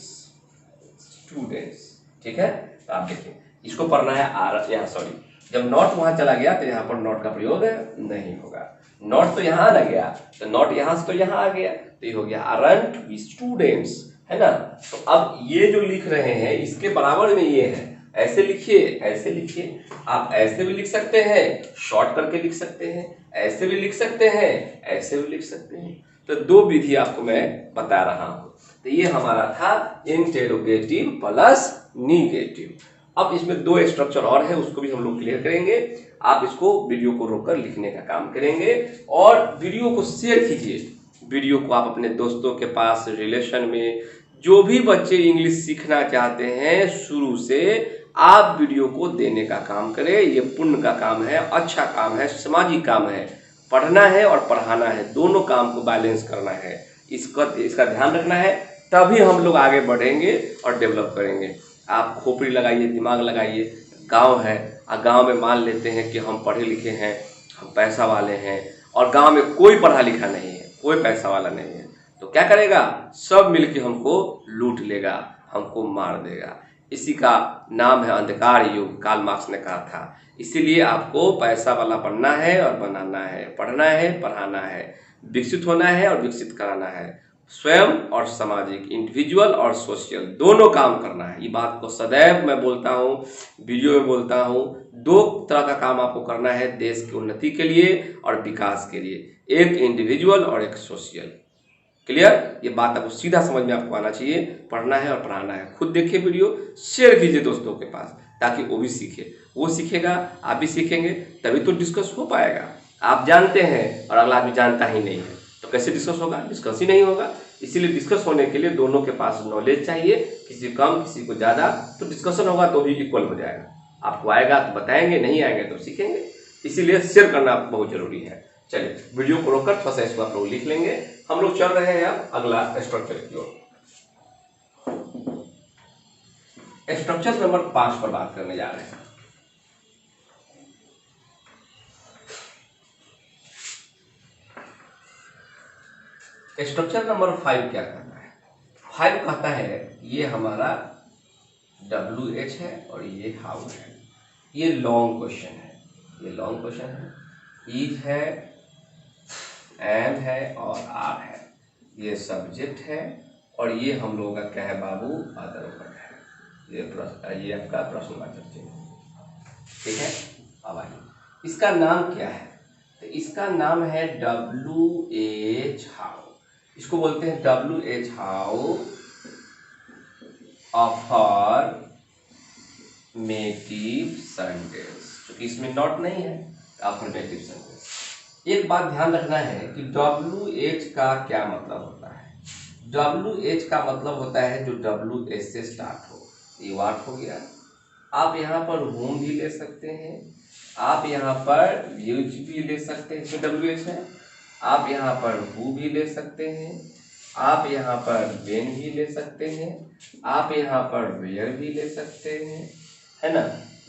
स्टूडेंट्स। ठीक है, तो आप देखिए इसको पढ़ना है आर, यहाँ सॉरी, जब नॉट वहां चला गया तो यहाँ पर नॉट का प्रयोग नहीं होगा। नॉट तो यहाँ आ गया, तो नॉट यहाँ से तो यहाँ आ गया, तो ये हो गया आरंट वी स्टूडेंट्स, है ना। तो अब ये जो लिख रहे हैं इसके बराबर में ये है, ऐसे लिखिए, ऐसे लिखिए। आप ऐसे भी लिख सकते हैं, शॉर्ट करके लिख सकते हैं, ऐसे भी लिख सकते हैं, ऐसे भी लिख सकते हैं। तो दो विधि आपको मैं बता रहा हूं। तो ये हमारा था इंटेरोगेटिव प्लस निगेटिव। अब इसमें दो स्ट्रक्चर और है, उसको भी हम लोग क्लियर करेंगे। आप इसको वीडियो को रोककर लिखने का काम करेंगे और वीडियो को शेयर कीजिए। वीडियो को आप अपने दोस्तों के पास, रिलेशन में, जो भी बच्चे इंग्लिश सीखना चाहते हैं शुरू से, आप वीडियो को देने का काम करें। ये पुण्य का काम है, अच्छा काम है, सामाजिक काम है। पढ़ना है और पढ़ाना है, दोनों काम को बैलेंस करना है। इसका ध्यान रखना है, तभी हम लोग आगे बढ़ेंगे और डेवलप करेंगे। आप खोपड़ी लगाइए, दिमाग लगाइए। गांव है, गांव में मान लेते हैं कि हम पढ़े लिखे हैं, हम पैसा वाले हैं, और गांव में कोई पढ़ा लिखा नहीं है, कोई पैसा वाला नहीं है, तो क्या करेगा, सब मिलके हमको लूट लेगा, हमको मार देगा। इसी का नाम है अंधकार युग, कार्ल मार्क्स ने कहा था। इसीलिए आपको पैसा वाला बनना है और बनाना है, पढ़ना है, पढ़ाना है, विकसित होना है और विकसित कराना है। स्वयं और सामाजिक, इंडिविजुअल और सोशल, दोनों काम करना है। ये बात को सदैव मैं बोलता हूँ, वीडियो में बोलता हूँ, दो तरह का काम आपको करना है देश की उन्नति के लिए और विकास के लिए, एक इंडिविजुअल और एक सोशल। क्लियर? ये बात आपको सीधा समझ में आपको आना चाहिए, पढ़ना है और पढ़ाना है। खुद देखिए वीडियो, शेयर कीजिए दोस्तों के पास, ताकि वो भी सीखे, वो सीखेगा, आप भी सीखेंगे, तभी तो डिस्कस हो पाएगा। आप जानते हैं और अगला आदमी जानता ही नहीं है, तो कैसे डिस्कस होगा? डिस्कस ही नहीं होगा। इसीलिए डिस्कस होने के लिए दोनों के पास नॉलेज चाहिए, किसी कम किसी को ज़्यादा, तो डिस्कशन होगा तो भी इक्वल हो जाएगा। आपको आएगा तो बताएंगे, नहीं आएंगे तो सीखेंगे। इसीलिए शेयर करना बहुत जरूरी है। चलिए वीडियो को रोककर थोड़ा सा इसको आप लोग लिख लेंगे। हम लोग चल रहे हैं अब अगला स्ट्रक्चर की ओर। स्ट्रक्चर नंबर 5 पर बात करने जा रहे हैं। स्ट्रक्चर नंबर 5 क्या कहता है? 5 कहता है ये हमारा WH है और ये हाउ है। ये लॉन्ग क्वेश्चन है, ये लॉन्ग क्वेश्चन है। इज है, एम है और आर है। ये सब्जेक्ट है और ये हम लोगों का क्या है बाबू? अदर वर्ड है। ये आपका प्रश्नवाचक चिन्ह। ठीक है, अब आइए इसका नाम क्या है? तो इसका नाम है WH हाउ। इसको बोलते हैं WH हाउ अफर्मेटिव सेंटेंस, क्योंकि इसमें नॉट नहीं है, अफर्मेटिव सेंटेंस। एक बात ध्यान रखना है कि WH का क्या मतलब होता है। WH का मतलब होता है जो WH से स्टार्ट हो। ये वाट हो गया। आप यहाँ पर होम भी ले सकते हैं, आप यहाँ पर व्यूज भी ले सकते हैं, इसमें WH है। आप यहाँ पर हु भी ले सकते हैं, आप यहाँ पर वेन भी ले सकते हैं, आप यहाँ पर वेयर भी ले सकते हैं, है ना,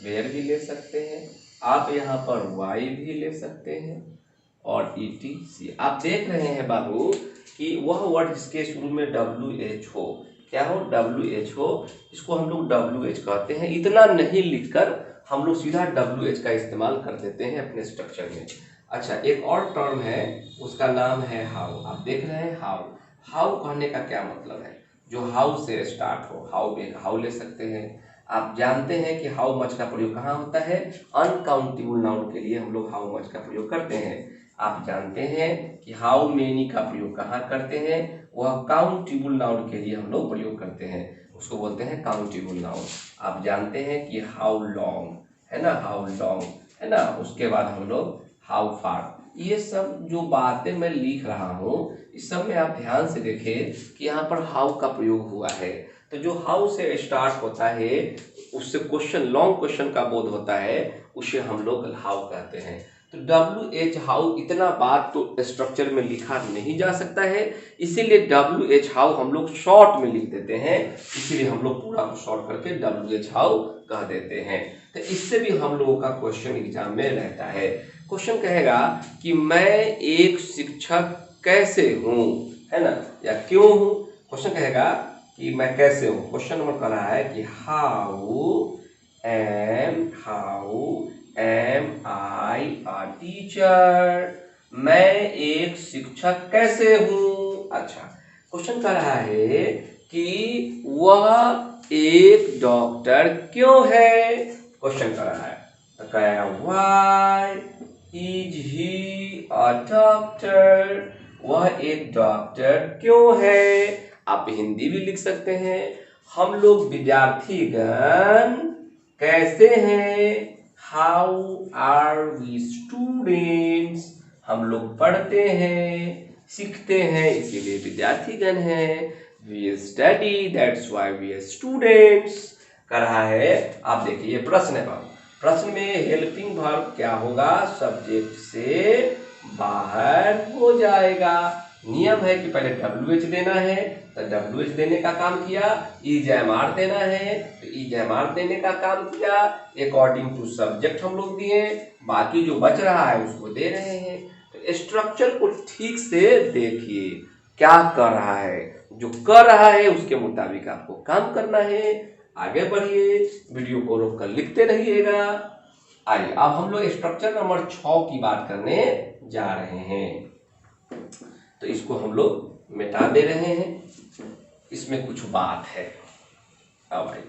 वेयर भी ले सकते हैं। आप यहाँ पर वाई भी ले सकते हैं और ETC। आप देख रहे हैं बाबू कि वह वर्ड जिसके शुरू में WH हो, क्या हो? WH हो, इसको हम लोग WH कहते हैं। इतना नहीं लिखकर हम लोग सीधा WH का इस्तेमाल कर देते हैं अपने स्ट्रक्चर में। अच्छा, एक और टर्म है, उसका नाम है हाउ। आप देख रहे हैं हाउ। हाउ कहने का क्या मतलब है? जो हाउ से स्टार्ट हो, हाउ में हाउ ले सकते हैं। आप जानते हैं कि हाउ मच का प्रयोग कहाँ होता है? अनकाउंटेबल नाउन के लिए हम लोग हाउ मच का प्रयोग करते हैं। आप जानते हैं कि हाउ मेनी का प्रयोग कहाँ करते हैं? वह काउंटेबल नाउन के लिए हम लोग प्रयोग करते हैं, उसको बोलते हैं काउंटेबल नाउन। आप जानते हैं कि हाउ लॉन्ग, है ना, हाउ लॉन्ग, है ना। उसके बाद हम लोग हाउ फार। ये सब जो बातें मैं लिख रहा हूँ, इस सब में आप ध्यान से देखें कि यहाँ पर हाउ का प्रयोग हुआ है। तो जो हाउ से स्टार्ट होता है उससे क्वेश्चन, लॉन्ग क्वेश्चन का बोध होता है, उसे हम लोग हाउ कहते हैं। तो WH हाउ इतना बात तो स्ट्रक्चर में लिखा नहीं जा सकता है, इसीलिए WH हाउ हम लोग शॉर्ट में लिख देते हैं। इसीलिए हम लोग पूरा को शॉर्ट करके WH हाउ कह देते हैं। तो इससे भी हम लोगों का क्वेश्चन एग्जाम में रहता है। क्वेश्चन कहेगा कि मैं एक शिक्षक कैसे हूँ, है ना, या क्यों हूँ। क्वेश्चन कहेगा कि मैं कैसे हूँ। क्वेश्चन नंबर कह रहा है कि how am I a teacher. मैं एक शिक्षक कैसे हूँ। अच्छा, क्वेश्चन कह रहा है कि वह एक डॉक्टर क्यों है। क्वेश्चन कर रहा है तो कहेगा why is he a doctor. वह एक डॉक्टर क्यों है। आप हिंदी भी लिख सकते हैं, हम लोग विद्यार्थीगण कैसे हैं। How are we students. हम लोग पढ़ते हैं, सीखते हैं, इसीलिए विद्यार्थीगण हैं। We study that's why we are students. कर रहा है। आप देखिए ये प्रश्न है बाबू। प्रश्न में हेल्पिंग वर्ब क्या होगा? सब्जेक्ट से बाहर हो जाएगा। नियम है कि पहले WH देना है, तो WH देने का काम किया। इज एम आर देना है तो इज एम आर देने का काम किया। अकॉर्डिंग टू सब्जेक्ट हम लोग दिए, बाकी जो बच रहा है उसको दे रहे हैं। तो स्ट्रक्चर को ठीक से देखिए क्या कर रहा है, जो कर रहा है उसके मुताबिक आपको काम करना है। आगे बढ़िए, वीडियो को रोक कर लिखते रहिएगा। आइए अब हम लोग स्ट्रक्चर नंबर 6 की बात करने जा रहे हैं। तो इसको हम लोग मिटा दे रहे हैं, इसमें कुछ बात है। अब भाई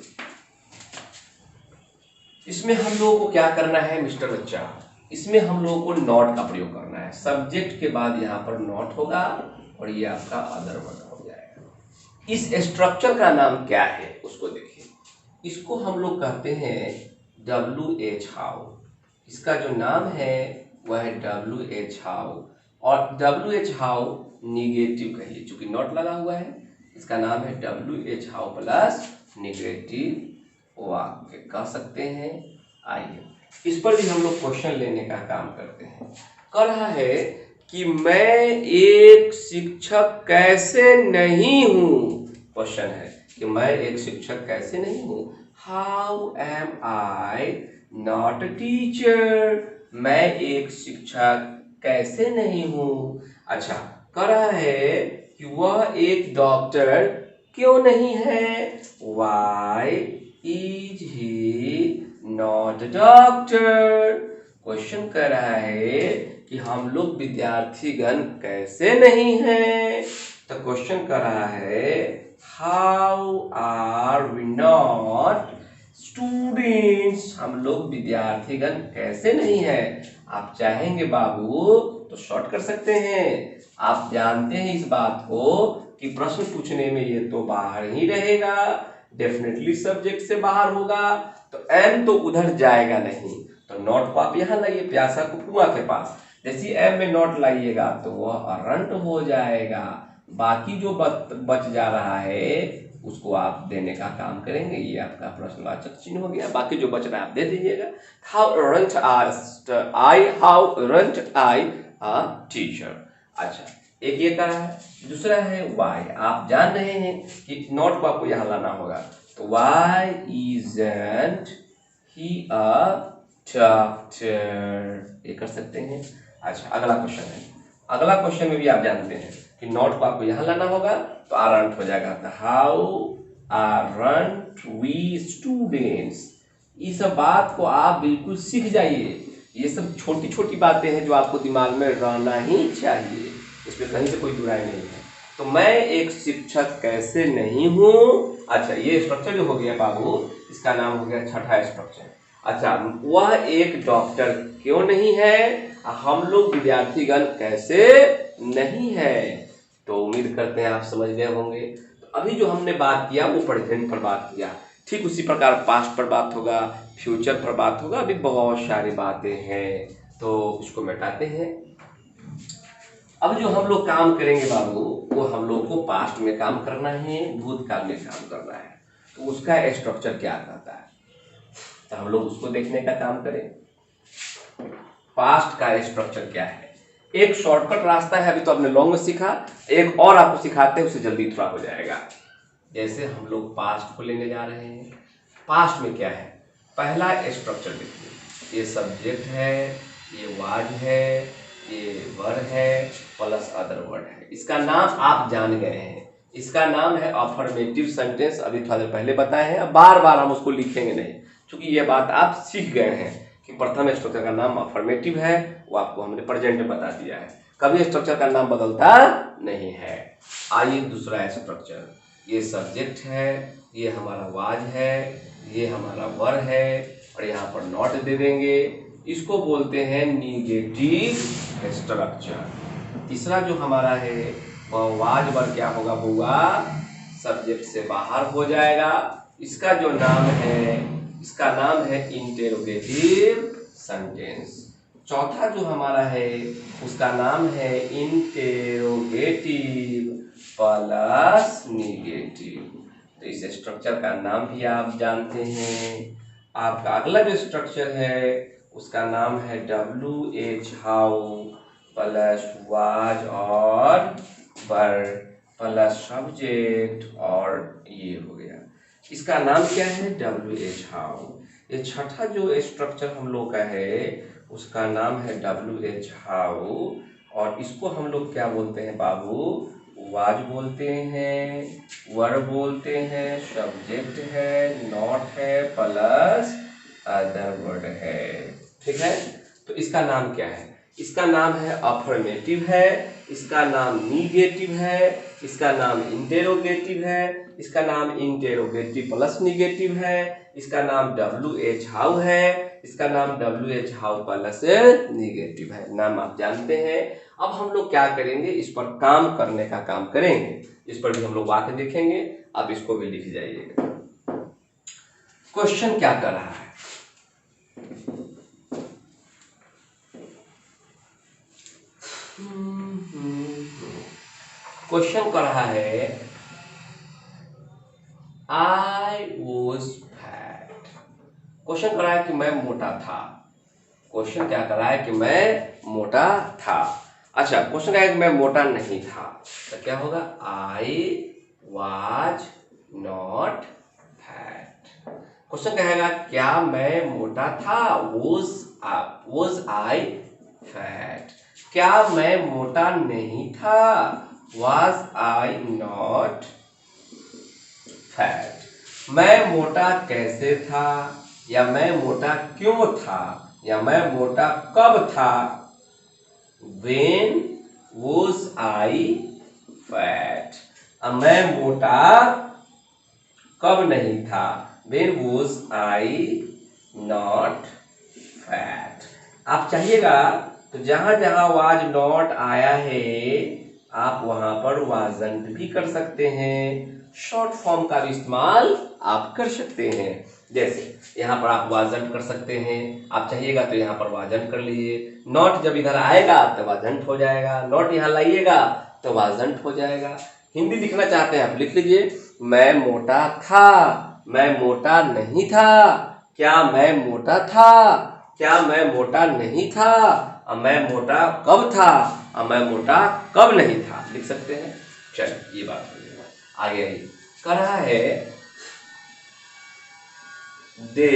इसमें हम लोगों को क्या करना है मिस्टर बच्चा, इसमें हम लोगों को नॉट का प्रयोग करना है। सब्जेक्ट के बाद यहाँ पर नॉट होगा और ये आपका अदर वर्ड हो जाएगा। इस स्ट्रक्चर का नाम क्या है उसको देखिए, इसको हम लोग कहते हैं WH हाउ। इसका जो नाम है वह है WH हाउ, और WH हाउ निगेटिव कहिए, चूंकि नॉट लगा हुआ है इसका नाम है WH हाउ प्लस निगेटिव वाक्य कह सकते हैं। आइए इस पर भी हम लोग क्वेश्चन लेने का काम करते हैं। कह रहा है कि मैं एक शिक्षक कैसे नहीं हूं, क्वेश्चन है कि मैं एक शिक्षक कैसे नहीं हूं। How am I not a teacher, मैं एक शिक्षक कैसे नहीं हूं। अच्छा, कह रहा है कि वह एक डॉक्टर क्यों नहीं है। Why is he not a doctor. Question कर रहा है कि हम लोग विद्यार्थीगण कैसे नहीं हैं। तो क्वेश्चन कर रहा है how are we not students, हम लोग विद्यार्थीगण कैसे नहीं हैं। आप चाहेंगे बाबू तो शॉर्ट कर सकते हैं। आप जानते हैं इस बात को कि प्रश्न पूछने में ये तो बाहर ही रहेगा, डेफिनेटली सब्जेक्ट से बाहर होगा, तो एम तो उधर जाएगा नहीं, तो नॉट को आप यहाँ लाइए प्यासा को कुआं के पास। जैसे एम में नॉट लाइएगा तो वह अरंट हो जाएगा। बाकी जो बच जा रहा है उसको आप देने का काम करेंगे। ये आपका प्रश्नवाचक चिन्ह हो गया, बाकी जो बच रहा है आप दे दीजिएगा। How aren't I, how aren't I a teacher. अच्छा, एक ये कहा है, दूसरा है वाई। आप जान रहे हैं कि नॉट को आपको यहाँ लाना होगा, तो why isn't he a doctor, ये कर सकते हैं। अच्छा, अगला क्वेश्चन है। अगला क्वेश्चन में भी आप जानते हैं कि नॉट को आपको यहाँ लाना होगा तो आरंट हो जाएगा। How aren't we students. ये सब बात को आप बिल्कुल सीख जाइए। ये सब छोटी छोटी बातें हैं जो आपको दिमाग में रहना ही चाहिए, इसमें कहीं से कोई दुराई नहीं है। तो मैं एक शिक्षक कैसे नहीं हूँ। अच्छा, ये स्ट्रक्चर जो हो गया बाबू, इसका नाम हो गया छठा स्ट्रक्चर। अच्छा, वह एक डॉक्टर क्यों नहीं है, हम लोग विद्यार्थीगण कैसे नहीं है। तो उम्मीद करते हैं आप समझ गए होंगे। तो अभी जो हमने बात किया वो प्रेजेंट पर बात किया, ठीक उसी प्रकार पास्ट पर बात होगा, फ्यूचर पर बात होगा, अभी बहुत सारी बातें हैं, तो उसको मिटाते हैं। अब जो हम लोग काम करेंगे बाबू, वो हम लोग को पास्ट में काम करना है, भूतकाल में काम करना है। तो उसका स्ट्रक्चर क्या कहता है, तो हम लोग उसको देखने का काम करें। पास्ट का स्ट्रक्चर क्या है, एक शॉर्टकट रास्ता है, अभी तो आपने लॉन्ग में सीखा, एक और आपको सिखाते हैं, उससे जल्दी थोड़ा हो जाएगा। जैसे हम लोग पास्ट को लेने जा रहे हैं। पास्ट में क्या है, पहला स्ट्रक्चर देखिए, ये सब्जेक्ट है, ये वाज है, ये वर है प्लस अदर वर्ड है। इसका नाम आप जान गए हैं, इसका नाम है अफर्मेटिव सेंटेंस। अभी थोड़ा देर पहले बताए हैं, अब बार बार हम उसको लिखेंगे नहीं, क्योंकि ये बात आप सीख गए हैं कि प्रथम स्ट्रक्चर का नाम अफर्मेटिव है, वो आपको हमने प्रेजेंट में बता दिया है, कभी स्ट्रक्चर का नाम बदलता नहीं है। आइए दूसरा स्ट्रक्चर, ये सब्जेक्ट है, ये हमारा वाज है, ये हमारा वर है, और यहाँ पर नॉट दे देंगे, इसको बोलते हैं निगेटिव स्ट्रक्चर। तीसरा जो हमारा है वह वाज वर क्या होगा बुआ, सब्जेक्ट से बाहर हो जाएगा, इसका जो नाम है, इसका नाम है इंटेरोगेटिव सेंटेंस। चौथा जो हमारा है उसका नाम है इंटेरोगेटिव प्लस निगेटिव। तो इस स्ट्रक्चर का नाम भी आप जानते हैं। आपका अगला जो स्ट्रक्चर है उसका नाम है WH हाउ प्लस वाज और वर प्लस सब्जेक्ट, और ये हो गया, इसका नाम क्या है WH हाउ। ये छठा जो स्ट्रक्चर हम लोग का है उसका नाम है WH हाउ, और इसको हम लोग क्या बोलते हैं बाबू, वाज बोलते हैं, वर बोलते हैं, सब्जेक्ट है, नॉट है प्लस अदर वर्ड है। ठीक है, तो इसका नाम क्या है, इसका नाम है अफर्मेटिव है, इसका नाम निगेटिव है, इसका नाम इंटेरोगेटिव है, इसका नाम इंटेरोगेटिव प्लस निगेटिव है, इसका नाम WH हाउ है, इसका नाम WH हाउ प्लस निगेटिव है। नाम आप जानते हैं। अब हम लोग क्या करेंगे, इस पर काम करने का काम करेंगे। इस पर भी हम लोग वाक्य देखेंगे, आप इसको भी लिख जाइएगा। क्वेश्चन क्या कर रहा है, क्वेश्चन कर रहा है आई वॉज फैट। क्वेश्चन कर रहा है कि मैं मोटा था। क्वेश्चन क्या कर रहा है कि मैं मोटा था। अच्छा, क्वेश्चन है कि मैं मोटा नहीं था, तो क्या होगा, I was not fat. Question कहेगा क्या मैं मोटा था, वॉज आई फैट। क्या मैं मोटा नहीं था, वाज आई नॉट फैट। मैं मोटा कैसे था, या मैं मोटा क्यों था, या मैं मोटा कब था, When was I fat। अब मैं मोटा कब नहीं था, When was I not fat। आप चाहिएगा तो जहां जहां was not आया है आप वहां पर wasn't भी कर सकते हैं। शॉर्ट फॉर्म का भी इस्तेमाल आप कर सकते हैं। जैसे यहाँ पर आप वाजंट कर सकते हैं, आप चाहिएगा तो यहाँ पर वाजंट कर लीजिए। नॉट जब इधर आएगा तो वाजंट हो जाएगा, नॉट यहाँ लाइएगा तो वाजंट हो जाएगा। हिंदी लिखना चाहते हैं आप लिख लीजिए, मैं मोटा था, मैं मोटा नहीं था। क्या मैं मोटा था, क्या मैं मोटा नहीं था। अब मैं मोटा कब था, अब मैं मोटा कब नहीं था, लिख सकते हैं। चलिए ये बात आगे आई कर रहा है दे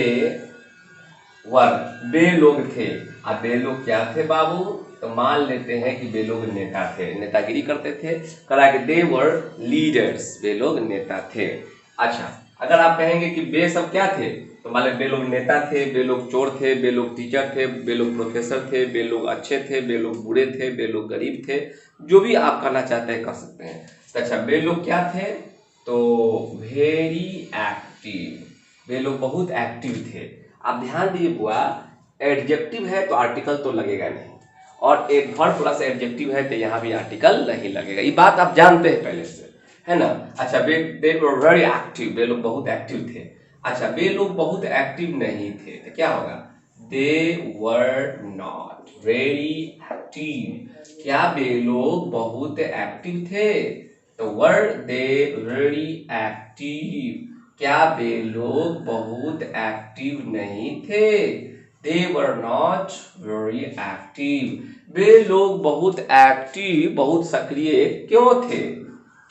वर, वे लोग थे। अब वे लोग क्या थे बाबू, तो मान लेते हैं कि वे लोग नेता थे, नेतागिरी करते थे। करा कि दे वर लीडर्स, वे लोग नेता थे। अच्छा, अगर आप कहेंगे कि वे सब क्या थे, तो मान लें वे लोग नेता थे, वे लोग चोर थे, वे लोग टीचर थे, वे लोग प्रोफेसर थे, वे लोग अच्छे थे, वे लोग बुरे थे, वे लोग गरीब थे, जो भी आप कहना चाहते हैं कर सकते हैं। अच्छा, वे लोग क्या थे, तो वेरी एक्टिव, वे लोग बहुत एक्टिव थे। आप ध्यान दीजिए बुआ, एडजेक्टिव है तो आर्टिकल तो लगेगा नहीं, और एक वर्ब प्लस एडजेक्टिव है तो यहाँ भी आर्टिकल नहीं लगेगा। ये बात आप जानते हैं पहले से, है ना। अच्छा, दे वर वेरी एक्टिव, वे लोग बहुत एक्टिव थे। अच्छा, वे लोग बहुत एक्टिव नहीं थे तो क्या होगा, दे वर नॉट वेरी एक्टिव। क्या वे लोग बहुत एक्टिव थे, तो वर दे वेरी एक्टिव। क्या वे लोग बहुत एक्टिव नहीं थे, दे वर नॉट वेरी एक्टिव। वे लोग बहुत एक्टिव, बहुत सक्रिय क्यों थे,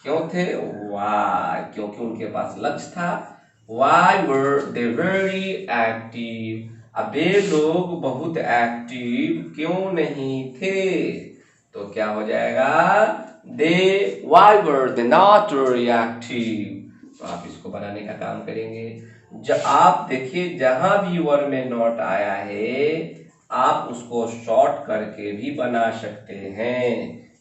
क्यों थे, वाई, क्योंकि उनके पास लक्ष्य था। Y were they very active. अब वे लोग बहुत एक्टिव क्यों नहीं थे, तो क्या हो जाएगा, they why were they not very active. तो आप इसको बनाने का काम करेंगे। जब आप देखिए जहां भी वर्ड में नॉट आया है आप उसको शॉर्ट करके भी बना सकते हैं,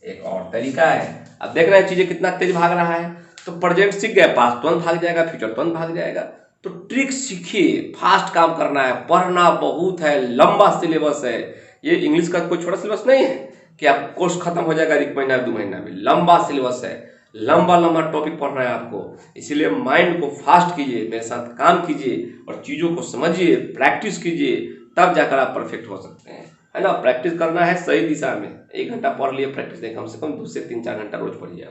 एक और तरीका है। अब देख रहे हैं चीजें कितना तेज भाग रहा है, तो प्रेजेंट सीख गए, पास्ट तुरंत भाग जाएगा, फ्यूचर तुरंत भाग जाएगा। तो ट्रिक सीखिए, फास्ट काम करना है, पढ़ना बहुत है, लंबा सिलेबस है। ये इंग्लिश का कोई छोटा सिलेबस नहीं है कि आप कोर्स खत्म हो जाएगा 1 महीना 2 महीना में, लंबा सिलेबस है, लंबा लंबा टॉपिक पढ़ना है आपको। इसीलिए माइंड को फास्ट कीजिए, मेरे साथ काम कीजिए और चीज़ों को समझिए, प्रैक्टिस कीजिए, तब जाकर आप परफेक्ट हो सकते हैं, है ना। प्रैक्टिस करना है सही दिशा में, 1 घंटा पढ़ लिए, प्रैक्टिस नहीं, कम से कम 2 से 3-4 घंटा रोज पढ़िए,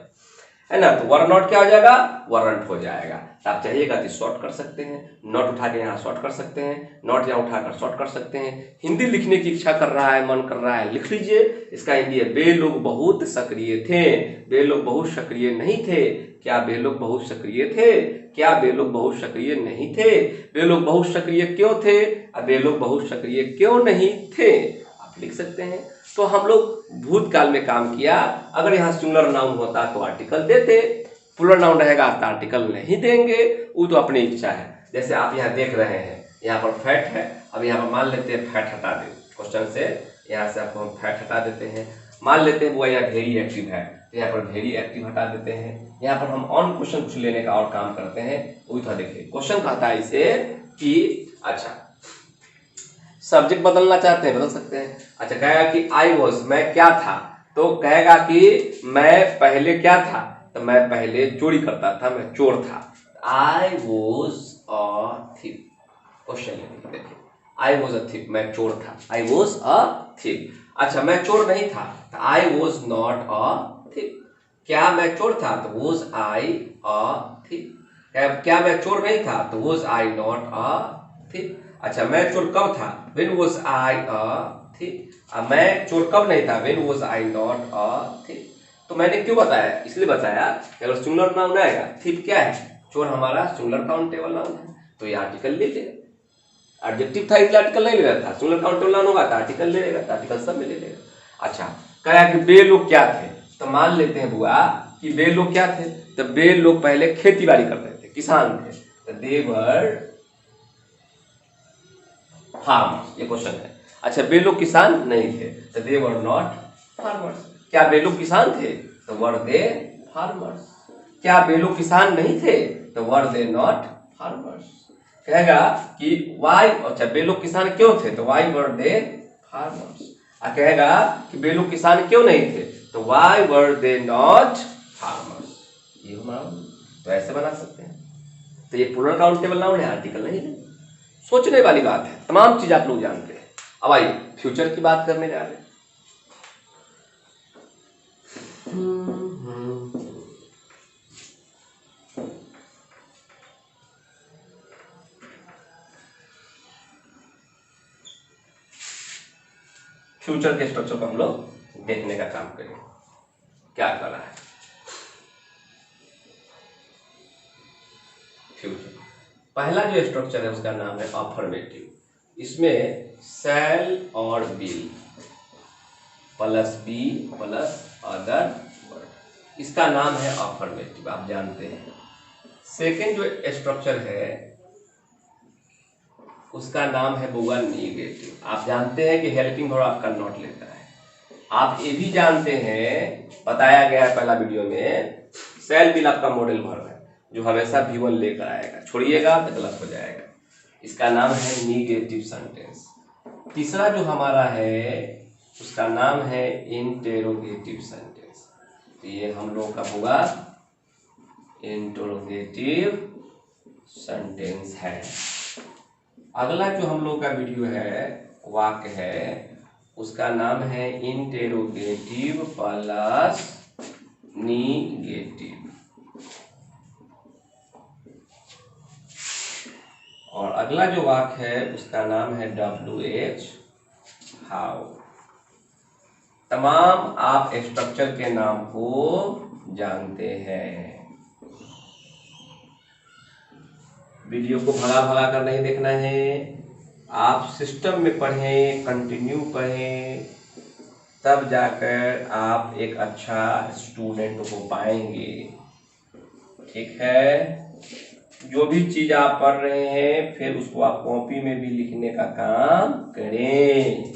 है ना। तो वर नॉट क्या हो जाएगा, वरंट हो जाएगा। तो आप चाहिएगा तो शॉर्ट कर सकते हैं, नॉट उठा के यहाँ शॉर्ट कर सकते हैं, नॉट यहाँ उठाकर शॉर्ट कर सकते हैं। हिंदी लिखने की इच्छा कर रहा है, मन कर रहा है, लिख लीजिए। इसका हिंदी है, वे लोग बहुत सक्रिय थे, वे लोग बहुत सक्रिय नहीं थे। क्या वे लोग बहुत सक्रिय थे, क्या वे लोग बहुत सक्रिय नहीं थे। वे लोग बहुत सक्रिय क्यों थे, अब वे लोग बहुत सक्रिय क्यों नहीं थे, आप लिख सकते हैं। तो हम लोग भूतकाल में काम किया। अगर यहाँ सिंगुलर नाउन होता तो आर्टिकल देते, प्लूरल नाउन रहेगा तो आर्टिकल नहीं देंगे, वो तो अपनी इच्छा है। जैसे आप यहाँ देख रहे हैं, यहाँ पर फैट है, अब यहाँ पर मान लेते हैं फैट हटा दे, क्वेश्चन से यहाँ से आपको हम फैट हटा देते हैं। मान लेते हैं वो यहाँ वेरी एक्टिव है, तो यहाँ पर वेरी एक्टिव हटा देते हैं। यहाँ पर हम ऑन क्वेश्चन कुछ लेने का और काम करते हैं, वो भी थोड़ा देखिए। क्वेश्चन कहता है इसे कि अच्छा सब्जेक्ट बदलना चाहते हैं, बदल सकते हैं। अच्छा कहेगा कि आई वॉज, मैं क्या था, तो कहेगा कि मैं पहले क्या था, तो मैं पहले चोरी करता था, मैं चोर था। I was a thief, question लेंगे देखिए, आई वॉज अ थिफ, मैं चोर था, आई वॉज अ थिफ। अच्छा मैं चोर नहीं था, तो I was not a thief. क्या मैं चोर था, तो वॉज आई अ थिफ। क्या मैं चोर नहीं था, तो was I not a thief. अच्छा मैं चोर कब था, when was I a thief. मैं चोर कब नहीं था, when was I not a thief. तो मैंने क्यों बताया, इसलिए बताया कि अगर सिंगुलर नाउन आएगा, थिफ क्या है, चोर हमारा सिंगुलर काउंटेबल नाउन है, तो ये आर्टिकल ले लेगा। एडजेक्टिव था इसलिए आर्टिकल नहीं ले रहा था, सिंगुलर काउंटेबल नाउन होगा तो आर्टिकल ले लेगा, तो आर्टिकल सब में ले लेगा। अच्छा कहा कि वे लोग क्या थे, तो मान लेते हैं बुआ कि वे लोग क्या थे, तो वे लोग पहले खेती बाड़ी करते थे, किसान थे, तो दे वर फार्मर्स, ये क्वेश्चन है। अच्छा वे लोग किसान नहीं थे, तो दे वर नॉट फार्मर्स। क्या वे लोग किसान थे, तो वर दे फार्मर्स। क्या वे लोग किसान नहीं थे, तो वर दे नॉट फार्मर्स। कहेगा कि वाई, अच्छा वे लोग किसान क्यों थे, तो वाई वर दे फार्मर्स। कहेगा कि वे लोग किसान क्यों नहीं थे, तो Y were they not farmers. ये हमारा तो ऐसे बना सकते हैं। तो ये प्लूरल काउंटेबल नाउन है, आर्टिकल नहीं है। सोचने वाली बात है, तमाम चीज आप लोग जानते हैं। अब आइए फ्यूचर की बात करने जा रहे हैं। फ्यूचर के स्ट्रक्चर को हम लोग देखने का काम करेंगे, क्या कर रहा है फ्यूचर। पहला जो स्ट्रक्चर है उसका नाम है अफर्मेटिव। इसमें शैल और will plus be plus other word, इसका नाम है अफर्मेटिव, आप जानते हैं। सेकेंड जो स्ट्रक्चर है उसका नाम है बुआ निगेटिव। आप जानते हैं कि हेल्पिंग वर्ब आपका नॉट लेता है। आप ये भी जानते हैं, बताया गया है पहला वीडियो में, सेल विल आपका मॉडल वर्ब है जो हमेशा V1 लेकर आएगा, छोड़िएगा तो गलत हो जाएगा। इसका नाम है निगेटिव सेंटेंस। तीसरा जो हमारा है उसका नाम है इंटेरोगेटिव सेंटेंस। तो ये हम लोग का होगा इंटेरोगेटिव सेंटेंस है। अगला जो हम लोग का वीडियो है, वाक्य है, उसका नाम है इंटेरोगेटिव प्लस निगेटिव। और अगला जो वाक्य है उसका नाम है WH हाउ। तमाम आप स्ट्रक्चर के नाम को जानते हैं। वीडियो को भगा भगा कर नहीं देखना है, आप सिस्टम में पढ़ें, कंटिन्यू पढ़ें, तब जाकर आप एक अच्छा स्टूडेंट हो पाएंगे। ठीक है, जो भी चीज आप पढ़ रहे हैं फिर उसको आप कॉपी में भी लिखने का काम करें।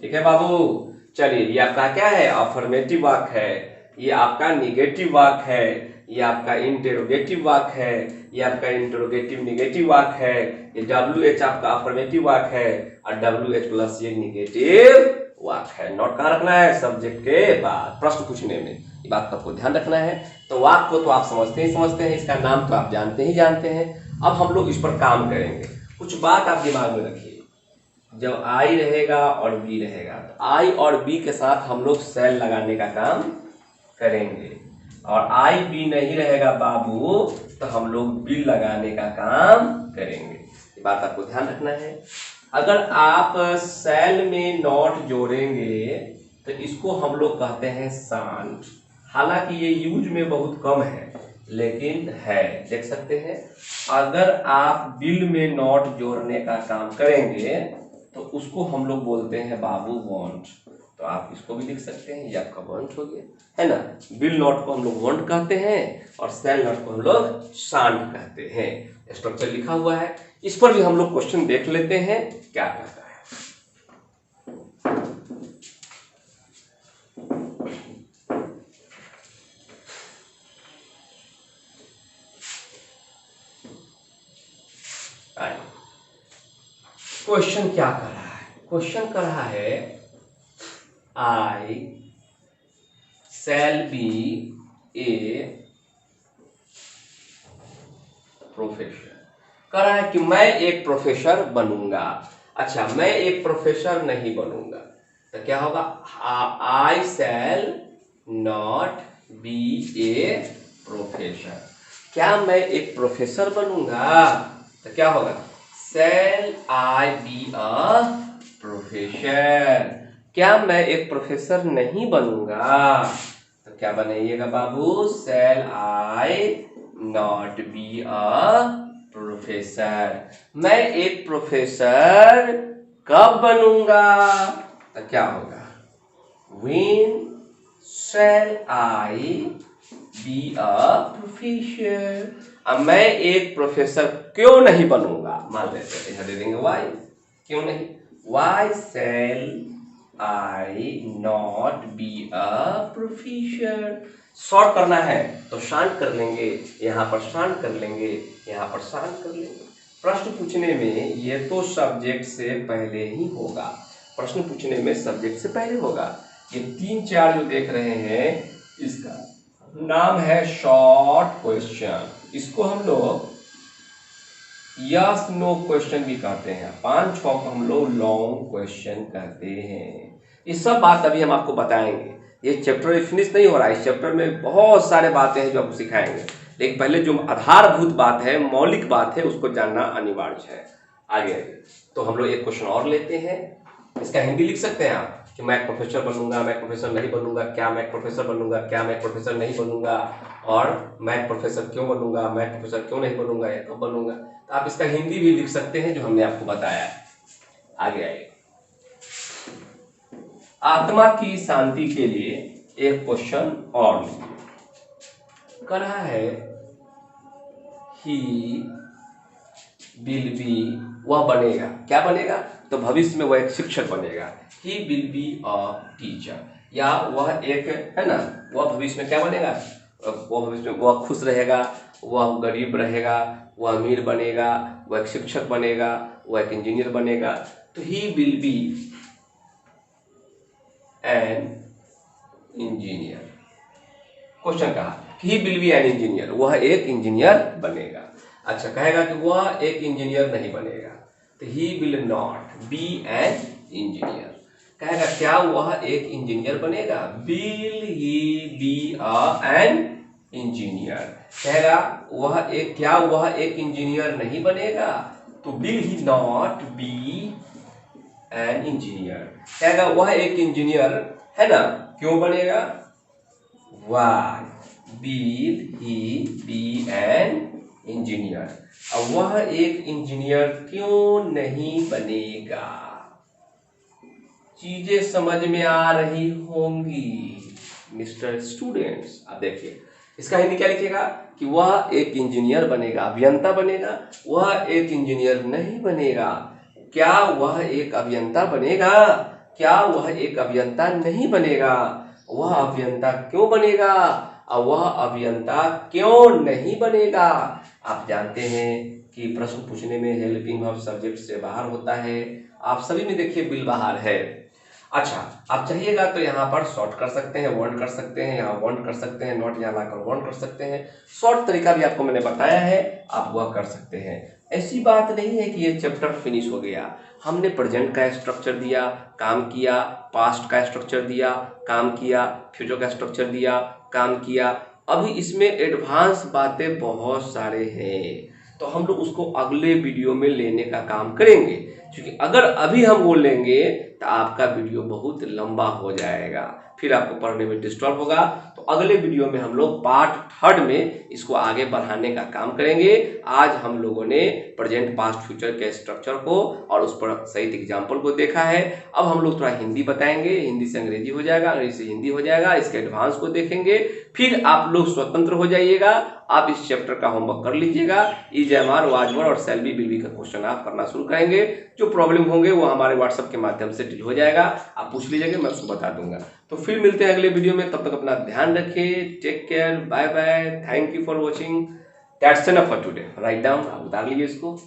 ठीक है बाबू, चलिए ये आपका क्या है, अफर्मेटिव वाक्य है, ये आपका निगेटिव वाक्य है, ये आपका इंटेरोगेटिव वाक्य है, ये आपका इंटेरोगेटिव निगेटिव वाक्य है, ये WH आपका अफर्मेटिव वाक्य है और WH प्लस ये निगेटिव वाक्य है। नोट कहाँ रखना है, सब्जेक्ट के बाद प्रश्न पूछने में, ये बात आपको ध्यान रखना है। तो वाक्य को तो आप समझते ही समझते हैं, इसका नाम तो आप जानते ही जानते हैं। अब हम लोग इस पर काम करेंगे। कुछ बात आप दिमाग में रखिए, जब आई रहेगा और बी रहेगा तो आई और बी के साथ हम लोग सेल लगाने का काम करेंगे, और आई बी नहीं रहेगा बाबू तो हम लोग बी लगाने का काम करेंगे। ये बात आपको ध्यान रखना है। अगर आप सेल में नॉट जोड़ेंगे तो इसको हम लोग कहते हैं शांत। हालांकि ये यूज में बहुत कम है लेकिन है, देख सकते हैं। अगर आप बिल में नॉट जोड़ने का काम करेंगे तो उसको हम लोग बोलते हैं बाबू वांट। तो आप इसको भी लिख सकते हैं, ये आपका वांट हो गया, है ना। बिल नॉट को हम लोग वांट कहते हैं और सेल नॉट को हम लोग शांत कहते हैं। स्ट्रक्चर लिखा हुआ है, इस पर भी हम लोग क्वेश्चन देख लेते हैं क्या कहता है। क्वेश्चन क्या कर रहा है? क्वेश्चन कर रहा है आई शैल बी ए प्रोफेसर। कह रहा है कि मैं एक प्रोफेसर बनूंगा। अच्छा, मैं एक प्रोफेसर नहीं बनूंगा तो क्या होगा? I shall not be a professor. क्या मैं एक प्रोफेसर बनूंगा तो क्या होगा? Shall I be a professor. क्या मैं एक प्रोफेसर नहीं बनूंगा तो क्या बनाइएगा बाबू? Shall I not be a professor. मैं एक प्रोफेसर कब बनूंगा तो क्या होगा? When shall I be a professor? अब मैं एक प्रोफेसर क्यों नहीं बनूंगा? मान लेते हैं, यहाँ दे देंगे why। क्यों नहीं? Why shall I not be a professor? Short करना है तो शांत कर लेंगे, यहाँ पर शांत कर लेंगे, यहाँ पर शांत कर लेंगे। प्रश्न पूछने में ये तो सब्जेक्ट से पहले ही होगा। प्रश्न पूछने में सब्जेक्ट से पहले होगा। ये 3-4 जो देख रहे हैं इसका नाम है शॉर्ट क्वेश्चन। इसको हम लोग यस नो क्वेश्चन भी कहते हैं। 5-6 को हम लोग लॉन्ग क्वेश्चन कहते हैं। ये सब बात अभी हम आपको बताएंगे। ये चैप्टर फिनिश नहीं हो रहा है। इस चैप्टर में बहुत सारे बातें हैं जो आपको सिखाएंगे, लेकिन पहले जो आधारभूत बात है, मौलिक बात है, उसको जानना अनिवार्य है। आगे तो हम लोग एक क्वेश्चन और लेते हैं। इसका हिंदी लिख सकते हैं आप कि मैं एक प्रोफेसर बनूंगा, मैं एक प्रोफेसर नहीं बनूंगा, क्या मैं एक प्रोफेसर बनूंगा, क्या मैं एक प्रोफेसर नहीं बनूंगा, और मैं एक प्रोफेसर क्यों बनूंगा, मैं एक प्रोफेसर क्यों नहीं बनूंगा या कब बनूंगा। तो आप इसका हिंदी भी लिख सकते हैं जो हमने आपको बताया है। आगे आइए। आत्मा की शांति के लिए एक क्वेश्चन और कर रहा है ही विल बी, वह बनेगा। क्या बनेगा? तो भविष्य में वह एक शिक्षक बनेगा। ही विल बी अ टीचर। या वह एक है ना, वह भविष्य में क्या बनेगा? वह भविष्य में वह खुश रहेगा, वह गरीब रहेगा, वह अमीर बनेगा, वह एक शिक्षक बनेगा, वह एक इंजीनियर बनेगा। तो he will be an engineer. Question कहा he will be an engineer, वह एक इंजीनियर बनेगा। अच्छा, कहेगा कि वह एक इंजीनियर नहीं बनेगा तो he will not be an engineer. कहेगा क्या वह एक इंजीनियर बनेगा? Will he be an engineer. कहेगा वह एक, क्या वह एक इंजीनियर नहीं बनेगा? तो will he not be an engineer. कहेगा वह एक इंजीनियर है ना, क्यों बनेगा? Why will he be an engineer. अब वह एक इंजीनियर क्यों नहीं बनेगा? चीजें समझ में आ रही होंगी मिस्टर स्टूडेंट्स। अब देखिए इसका हिंदी क्या लिखिएगा कि वह एक इंजीनियर बनेगा, अभियंता बनेगा। वह एक इंजीनियर नहीं बनेगा। क्या वह एक अभियंता बनेगा? क्या वह एक अभियंता नहीं बनेगा? वह अभियंता क्यों बनेगा और वह अभियंता क्यों नहीं बनेगा? आप जानते हैं कि प्रश्न पूछने में हेल्पिंग वर्ब सब्जेक्ट से बाहर होता है। आप सभी में देखिए बिल बाहर है। अच्छा, आप चाहिएगा तो यहाँ पर शॉर्ट कर सकते हैं, वॉन्ट कर सकते हैं, यहाँ वॉन्ट कर सकते हैं, नॉट यहाँ लाकर वॉन्ट कर सकते हैं। शॉर्ट तरीका भी आपको मैंने बताया है, आप वह कर सकते हैं। ऐसी बात नहीं है कि ये चैप्टर फिनिश हो गया। हमने प्रेजेंट का स्ट्रक्चर दिया, काम किया, पास्ट का स्ट्रक्चर दिया, काम किया, फ्यूचर का स्ट्रक्चर दिया, काम किया। अभी इसमें एडवांस बातें बहुत सारे हैं, तो हम लोग उसको अगले वीडियो में लेने का काम करेंगे, क्योंकि अगर अभी हम वो लेंगे तो आपका वीडियो बहुत लंबा हो जाएगा, फिर आपको पढ़ने में डिस्टर्ब होगा। तो अगले वीडियो में हम लोग पार्ट 3 में इसको आगे बढ़ाने का काम करेंगे। आज हम लोगों ने प्रेजेंट पास्ट फ्यूचर के स्ट्रक्चर को और उस पर सही एग्जाम्पल को देखा है। अब हम लोग थोड़ा हिंदी बताएंगे, हिंदी से अंग्रेजी हो जाएगा, अंग्रेजी से हिंदी हो जाएगा, इसके एडवांस को देखेंगे। फिर आप लोग स्वतंत्र हो जाइएगा, आप इस चैप्टर का होमवर्क कर लीजिएगा। Is am are, was were और शैल बी, विल बी का क्वेश्चन आप करना शुरू करेंगे। जो प्रॉब्लम होंगे वो हमारे व्हाट्सएप के माध्यम से डील हो जाएगा, आप पूछ लीजिएगा, मैं उसको बता दूंगा। तो फिर मिलते हैं अगले वीडियो में, तब तक अपना ध्यान रखिए। Take care, bye bye, thank you for watching. That's enough for today. Write down, आप उतार लीजिए इसको।